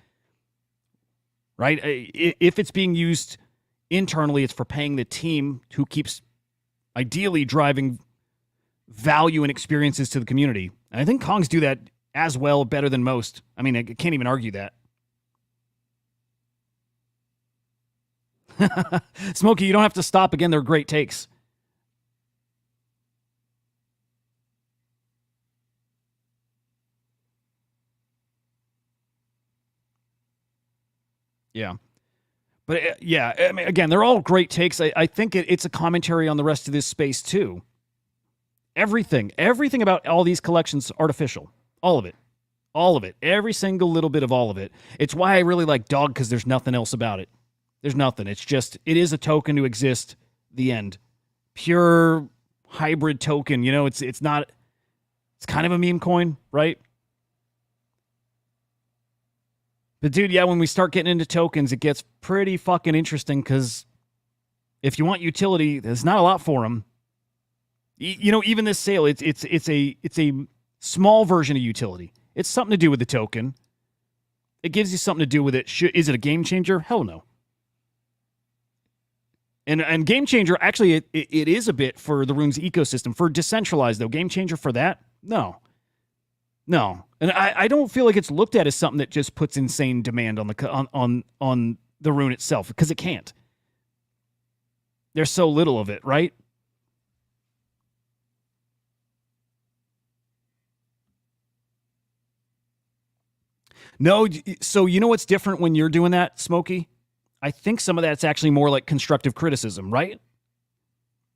Right? If it's being used internally, it's for paying the team who keeps ideally driving value and experiences to the community. And I think Kongs do that as well, better than most. I mean, I can't even argue that. Smokey, you don't have to stop. Again, they're great takes. Yeah. But yeah, I mean, again, they're all great takes. I think it's a commentary on the rest of this space too. Everything about all these collections, artificial. All of it. All of it. Every single little bit of all of it. It's why I really like Dog, because there's nothing else about it. There's nothing. It's just, it is a token to exist. The end. Pure hybrid token. You know, it's not, it's kind of a meme coin, right? But dude, yeah, when we start getting into tokens, it gets pretty fucking interesting, because if you want utility, there's not a lot for them. You know, even this sale, it's a small version of utility. It's something to do with the token. It gives you something to do with it. Is it a game changer? Hell no. And game changer, actually, it is a bit for the Runes ecosystem. For decentralized, though, game changer for that? No. No. And I don't feel like it's looked at as something that just puts insane demand on the Rune itself, because it can't. There's so little of it, right? No, so you know what's different when you're doing that, Smokey? I think some of that's actually more like constructive criticism, right?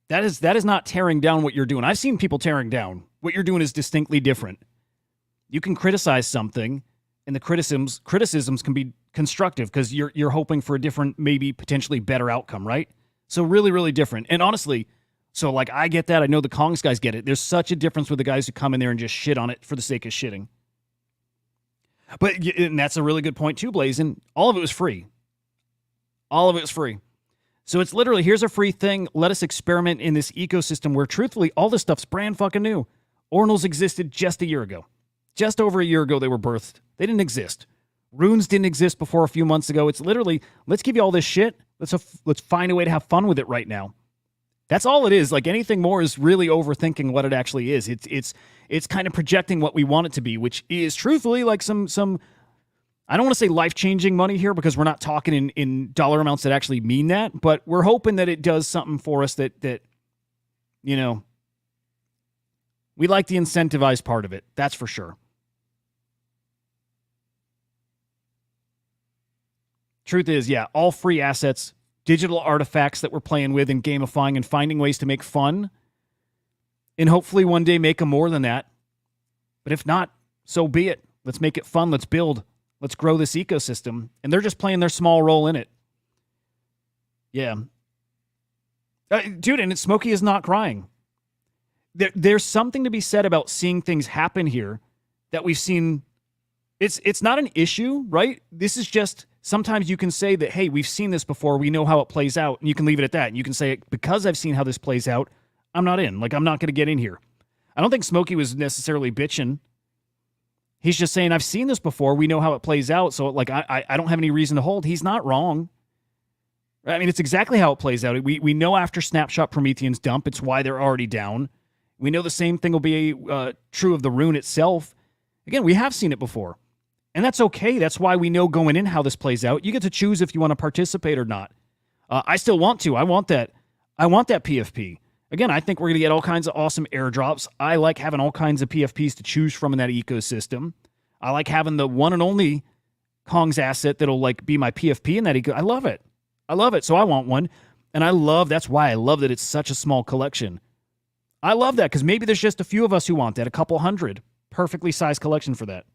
That is not tearing down what you're doing. I've seen people tearing down. What you're doing is distinctly different. You can criticize something, and the criticisms can be constructive, because you're hoping for a different, maybe potentially better outcome, right? So really, really different. And honestly, so like, I get that. I know the Kongs guys get it. There's such a difference with the guys who come in there and just shit on it for the sake of shitting. But and that's a really good point too, Blazin. All of it was free. All of it was free. So it's literally, here's a free thing. Let us experiment in this ecosystem where, truthfully, all this stuff's brand fucking new. Ordinals existed just a year ago. Just over a year ago, they were birthed. They didn't exist. Runes didn't exist before a few months ago. It's literally, let's give you all this shit. Let's find a way to have fun with it right now. That's all it is. Like, anything more is really overthinking what it actually is. It's kind of projecting what we want it to be, which is truthfully like some I don't want to say life-changing money here, because we're not talking in dollar amounts that actually mean that, but we're hoping that it does something for us that you know, we like the incentivized part of it. That's for sure. Truth is, yeah, all free assets, digital artifacts that we're playing with and gamifying and finding ways to make fun, and hopefully one day make them more than that. But if not, so be it. Let's make it fun. Let's build. Let's grow this ecosystem. And they're just playing their small role in it. Yeah. Dude, and Smokey is not crying. There's something to be said about seeing things happen here that we've seen. It's not an issue, right? This is just, sometimes you can say that, hey, we've seen this before. We know how it plays out. And you can leave it at that. And you can say, because I've seen how this plays out, I'm not in. Like, I'm not going to get in here. I don't think Smokey was necessarily bitching. He's just saying, I've seen this before. We know how it plays out. So, like, I don't have any reason to hold. He's not wrong. I mean, it's exactly how it plays out. We know after Snapshot Prometheans dump, it's why they're already down. We know the same thing will be true of the rune itself. Again, we have seen it before. And that's okay. That's why we know going in how this plays out. You get to choose if you want to participate or not. I still want to. I want that PFP. Again, I think we're going to get all kinds of awesome airdrops. I like having all kinds of PFPs to choose from in that ecosystem. I like having the one and only Kong's asset that'll like be my PFP in that eco. I love it. I love it. So I want one. And that's why I love that it's such a small collection. I love that because maybe there's just a few of us who want that, a couple hundred. Perfectly sized collection for that.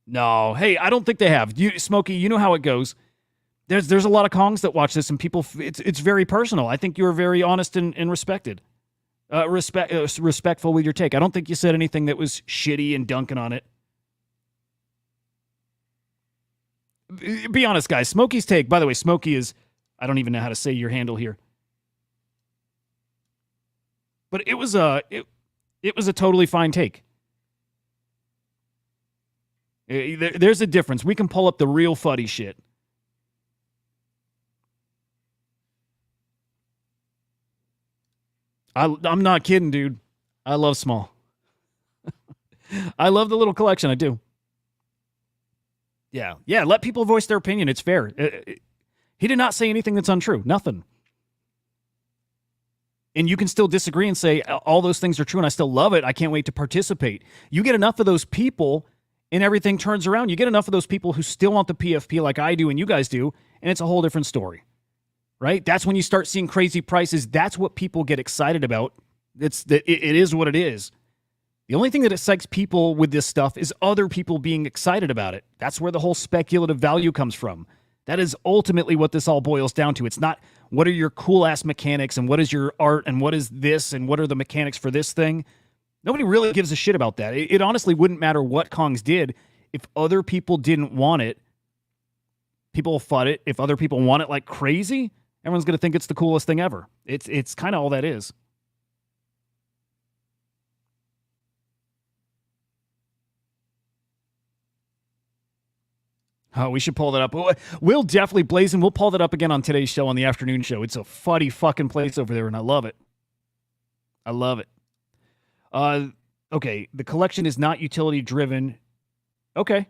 No, hey, I don't think they have. Smokey, you know how it goes. There's a lot of Kongs that watch this, and people, it's very personal. I think you're very honest and respected, respectful with your take. I don't think you said anything that was shitty and dunking on it. Be honest, guys. Smokey's take, by the way, Smokey is, I don't even know how to say your handle here, but it was a totally fine take. There's a difference. We can pull up the real fuddy shit. I'm not kidding, dude. I love small. I love the little collection. I do. Yeah. Let people voice their opinion. It's fair. He did not say anything that's untrue. Nothing. And you can still disagree and say all those things are true and I still love it. I can't wait to participate. You get enough of those people and everything turns around. You get enough of those people who still want the PFP like I do and you guys do, and it's a whole different story. Right? That's when you start seeing crazy prices. That's what people get excited about. It is what it is. The only thing that excites people with this stuff is other people being excited about it. That's where the whole speculative value comes from. That is ultimately what this all boils down to. It's not what are your cool-ass mechanics and what is your art and what is this and what are the mechanics for this thing. Nobody really gives a shit about that. It honestly wouldn't matter what Kongs did. If other people didn't want it, people will FUD it. If other people want it like crazy, everyone's going to think it's the coolest thing ever. It's kind of all that is. Oh, we should pull that up. We'll definitely, Blazin', we'll pull that up again on today's show, on the afternoon show. It's a fuddy fucking place over there, and I love it. I love it. Okay, the collection is not utility driven. Okay.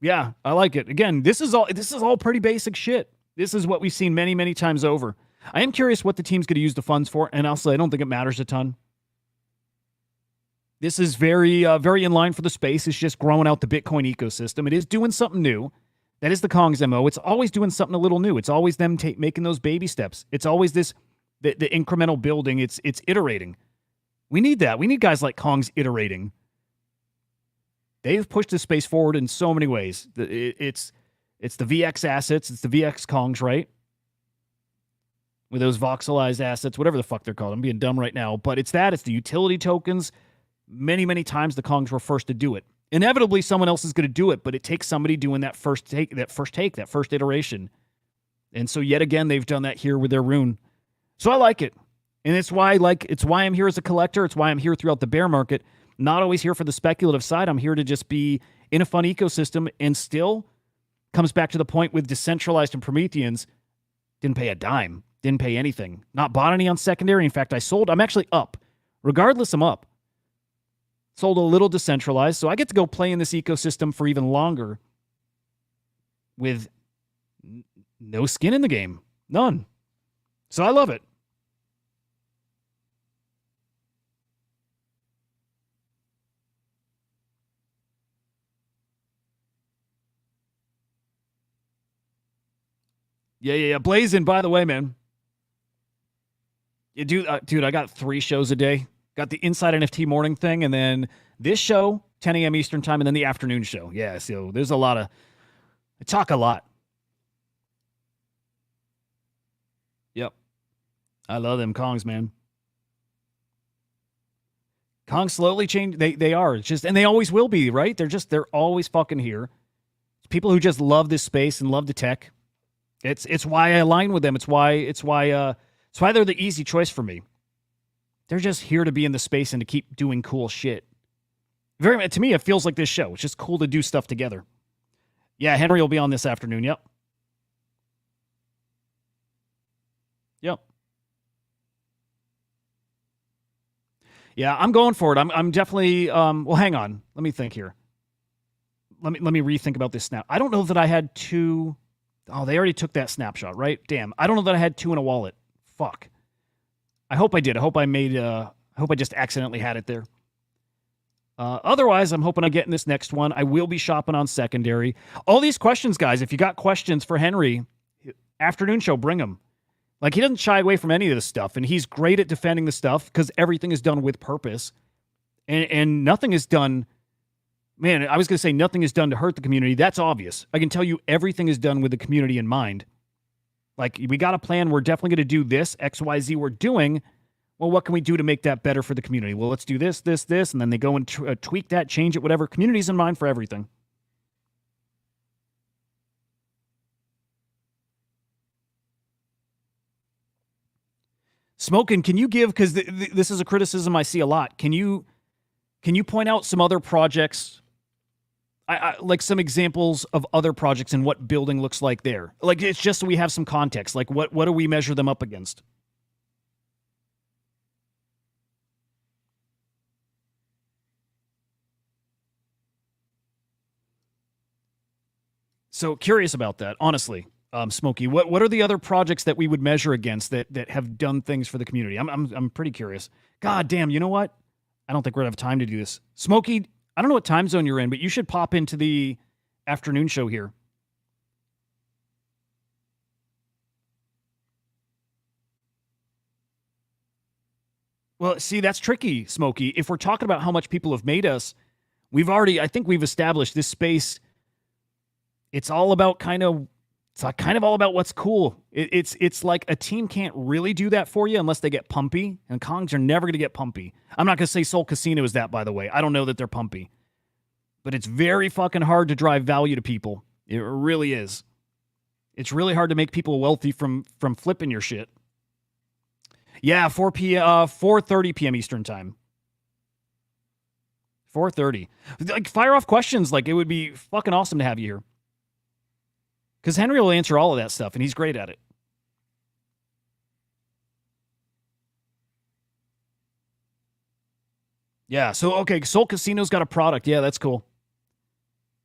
Yeah, I like it. Again, this is all pretty basic shit. This is what we've seen many, many times over. I am curious what the team's going to use the funds for, and also I don't think it matters a ton. This is very, very in line for the space. It's just growing out the Bitcoin ecosystem. It is doing something new. That is the Kong's MO. It's always doing something a little new. It's always them making those baby steps. It's always the incremental building. It's iterating. We need that. We need guys like Kong's iterating. They've pushed this space forward in so many ways. It's the VX assets. It's the VX Kongs, right? With those voxelized assets, whatever the fuck they're called. I'm being dumb right now. But it's that. It's the utility tokens. Many, many times the Kongs were first to do it. Inevitably, someone else is going to do it, but it takes somebody doing that first iteration. And so yet again, they've done that here with their rune. So I like it. And it's why I'm here as a collector. It's why I'm here throughout the bear market. Not always here for the speculative side. I'm here to just be in a fun ecosystem, and still comes back to the point with decentralized and Prometheans. Didn't pay a dime. Didn't pay anything. Not bought any on secondary. In fact, I sold. I'm actually up. Regardless, I'm up. Sold a little decentralized, so I get to go play in this ecosystem for even longer with no skin in the game. None. So I love it. Yeah. Blazing, by the way, man. You dude, I got 3 shows a day. Got the Inside NFT morning thing, and then this show, 10 a.m. Eastern time, and then the afternoon show. Yeah, so there's a lot of... I talk a lot. Yep. I love them Kongs, man. Kongs slowly change. They are. It's just, and they always will be, right? They're always fucking here. It's people who just love this space and love the tech. It's why I align with them. It's why they're the easy choice for me. They're just here to be in the space and to keep doing cool shit. Very to me, it feels like this show. It's just cool to do stuff together. Yeah, Henry will be on this afternoon. Yep. Yep. Yeah, I'm going for it. I'm definitely well, hang on. Let me think here. Let me rethink about this snap. I don't know that I had two. Oh, they already took that snapshot, right? Damn. I don't know that I had two in a wallet. Fuck. I hope I did. I hope I made I hope I just accidentally had it there. Otherwise, I'm hoping I get in this next one. I will be shopping on secondary. All these questions, guys, if you got questions for Henry, afternoon show, bring them. Like, he doesn't shy away from any of this stuff, and he's great at defending the stuff because everything is done with purpose. And nothing is done, man, I was going to say nothing is done to hurt the community. That's obvious. I can tell you everything is done with the community in mind. Like, we got a plan. We're definitely going to do this, X, Y, Z we're doing. Well, what can we do to make that better for the community? Well, let's do this, this, this, and then they go and tweak that, change it, whatever. Community's in mind for everything. Smokin', can you give, because this is a criticism I see a lot, can you point out some other projects, like some examples of other projects and what building looks like there? Like, it's just so we have some context. Like, what do we measure them up against? So curious about that, honestly. Smokey, what are the other projects that we would measure against that have done things for the community? I'm pretty curious. God damn, you know what? I don't think we're gonna have time to do this. Smokey, I don't know what time zone you're in, but you should pop into the afternoon show here. Well, see, that's tricky, Smokey. If we're talking about how much people have made us, I think we've established this space. It's all about kind of all about what's cool. It's like a team can't really do that for you unless they get pumpy, and Kongs are never going to get pumpy. I'm not going to say Soul Casino is that, by the way. I don't know that they're pumpy. But it's very fucking hard to drive value to people. It really is. It's really hard to make people wealthy from flipping your shit. Yeah, 4:30 p.m. Eastern time. 4:30. Like, fire off questions. Like, it would be fucking awesome to have you here. Because Henry will answer all of that stuff, and he's great at it. Yeah, so, okay, Soul Casino's got a product. Yeah, that's cool.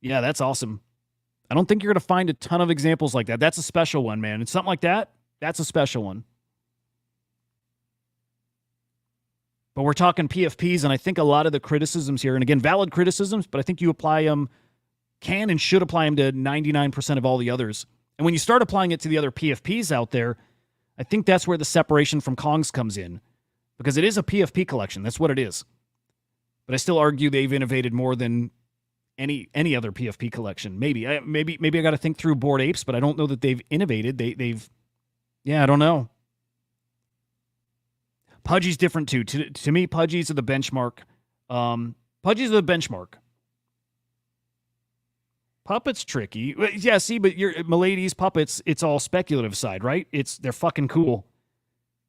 Yeah, that's awesome. I don't think you're going to find a ton of examples like that. That's a special one, man. It's something like that. That's a special one. But we're talking PFPs, and I think a lot of the criticisms here, and again, valid criticisms, but I think you apply them, can and should apply them to 99% of all the others. And when you start applying it to the other PFPs out there, I think that's where the separation from Kongs comes in. Because it is a PFP collection. That's what it is. But I still argue they've innovated more than any other PFP collection. Maybe I got to think through Bored Apes, but I don't know that they've innovated. Yeah, I don't know. Pudgy's different too. To me, Pudgy's are the benchmark. Pudgy's are the benchmark. Puppets tricky. Yeah, see, but Milady's puppets, it's all speculative side, right? They're fucking cool.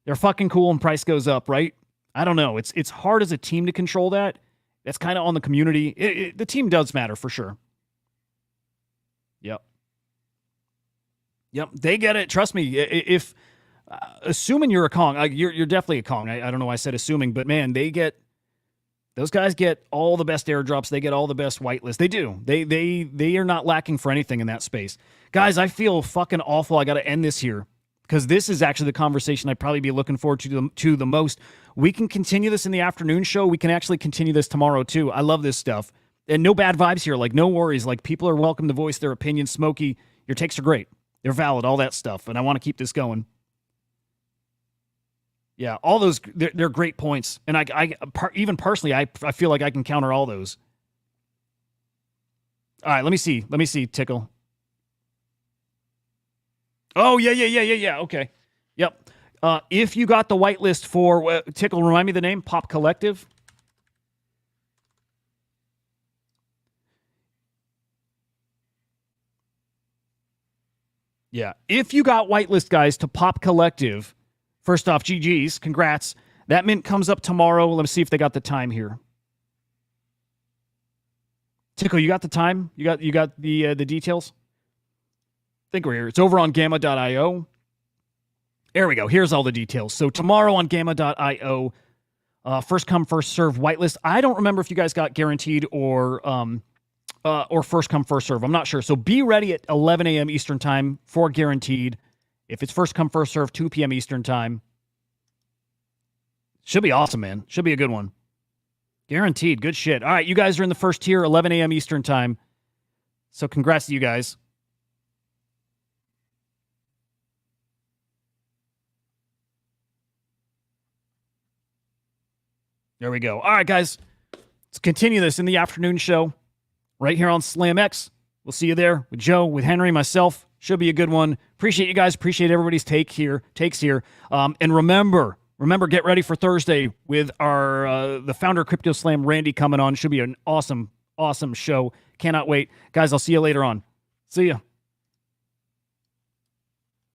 They're fucking cool and price goes up, right? I don't know. It's hard as a team to control that. That's kind of on the community. The team does matter for sure. Yep. They get it. Trust me. If assuming you're a Kong, you're definitely a Kong. I don't know why I said assuming, but man, those guys get all the best airdrops. They get all the best whitelists. They do. They are not lacking for anything in that space. Guys, I feel fucking awful. I got to end this here because this is actually the conversation I'd probably be looking forward to the most. We can continue this in the afternoon show. We can actually continue this tomorrow too. I love this stuff. And no bad vibes here. Like, no worries. Like, people are welcome to voice their opinions. Smokey, your takes are great. They're valid, all that stuff. And I want to keep this going. Yeah, all those, they're great points. And even personally, I feel like I can counter all those. All right, let me see, Tickle. Oh, yeah. Okay. Yep. If you got the whitelist for, Tickle, remind me the name, Pop Collective. Yeah, if you got whitelist, guys, to Pop Collective, first off, GG's, congrats. That mint comes up tomorrow. Let me see if they got the time here. Tickle, you got the time? You got the details? I think we're here. It's over on gamma.io. There we go. Here's all the details. So tomorrow on gamma.io, first come, first serve whitelist. I don't remember if you guys got guaranteed or first come, first serve. I'm not sure. So be ready at 11 a.m. Eastern time for guaranteed. If it's first come, first serve, 2 p.m. Eastern time. Should be awesome, man. Should be a good one. Guaranteed. Good shit. All right, you guys are in the first tier, 11 a.m. Eastern time. So congrats to you guys. There we go. All right, guys. Let's continue this in the afternoon show right here on SlamX. We'll see you there with Joe, with Henry, myself. Should be a good one. Appreciate you guys. Appreciate everybody's takes here. And remember, get ready for Thursday with our the founder of Crypto Slam, Randy, coming on. Should be an awesome show. Cannot wait. Guys, I'll see you later on. See ya.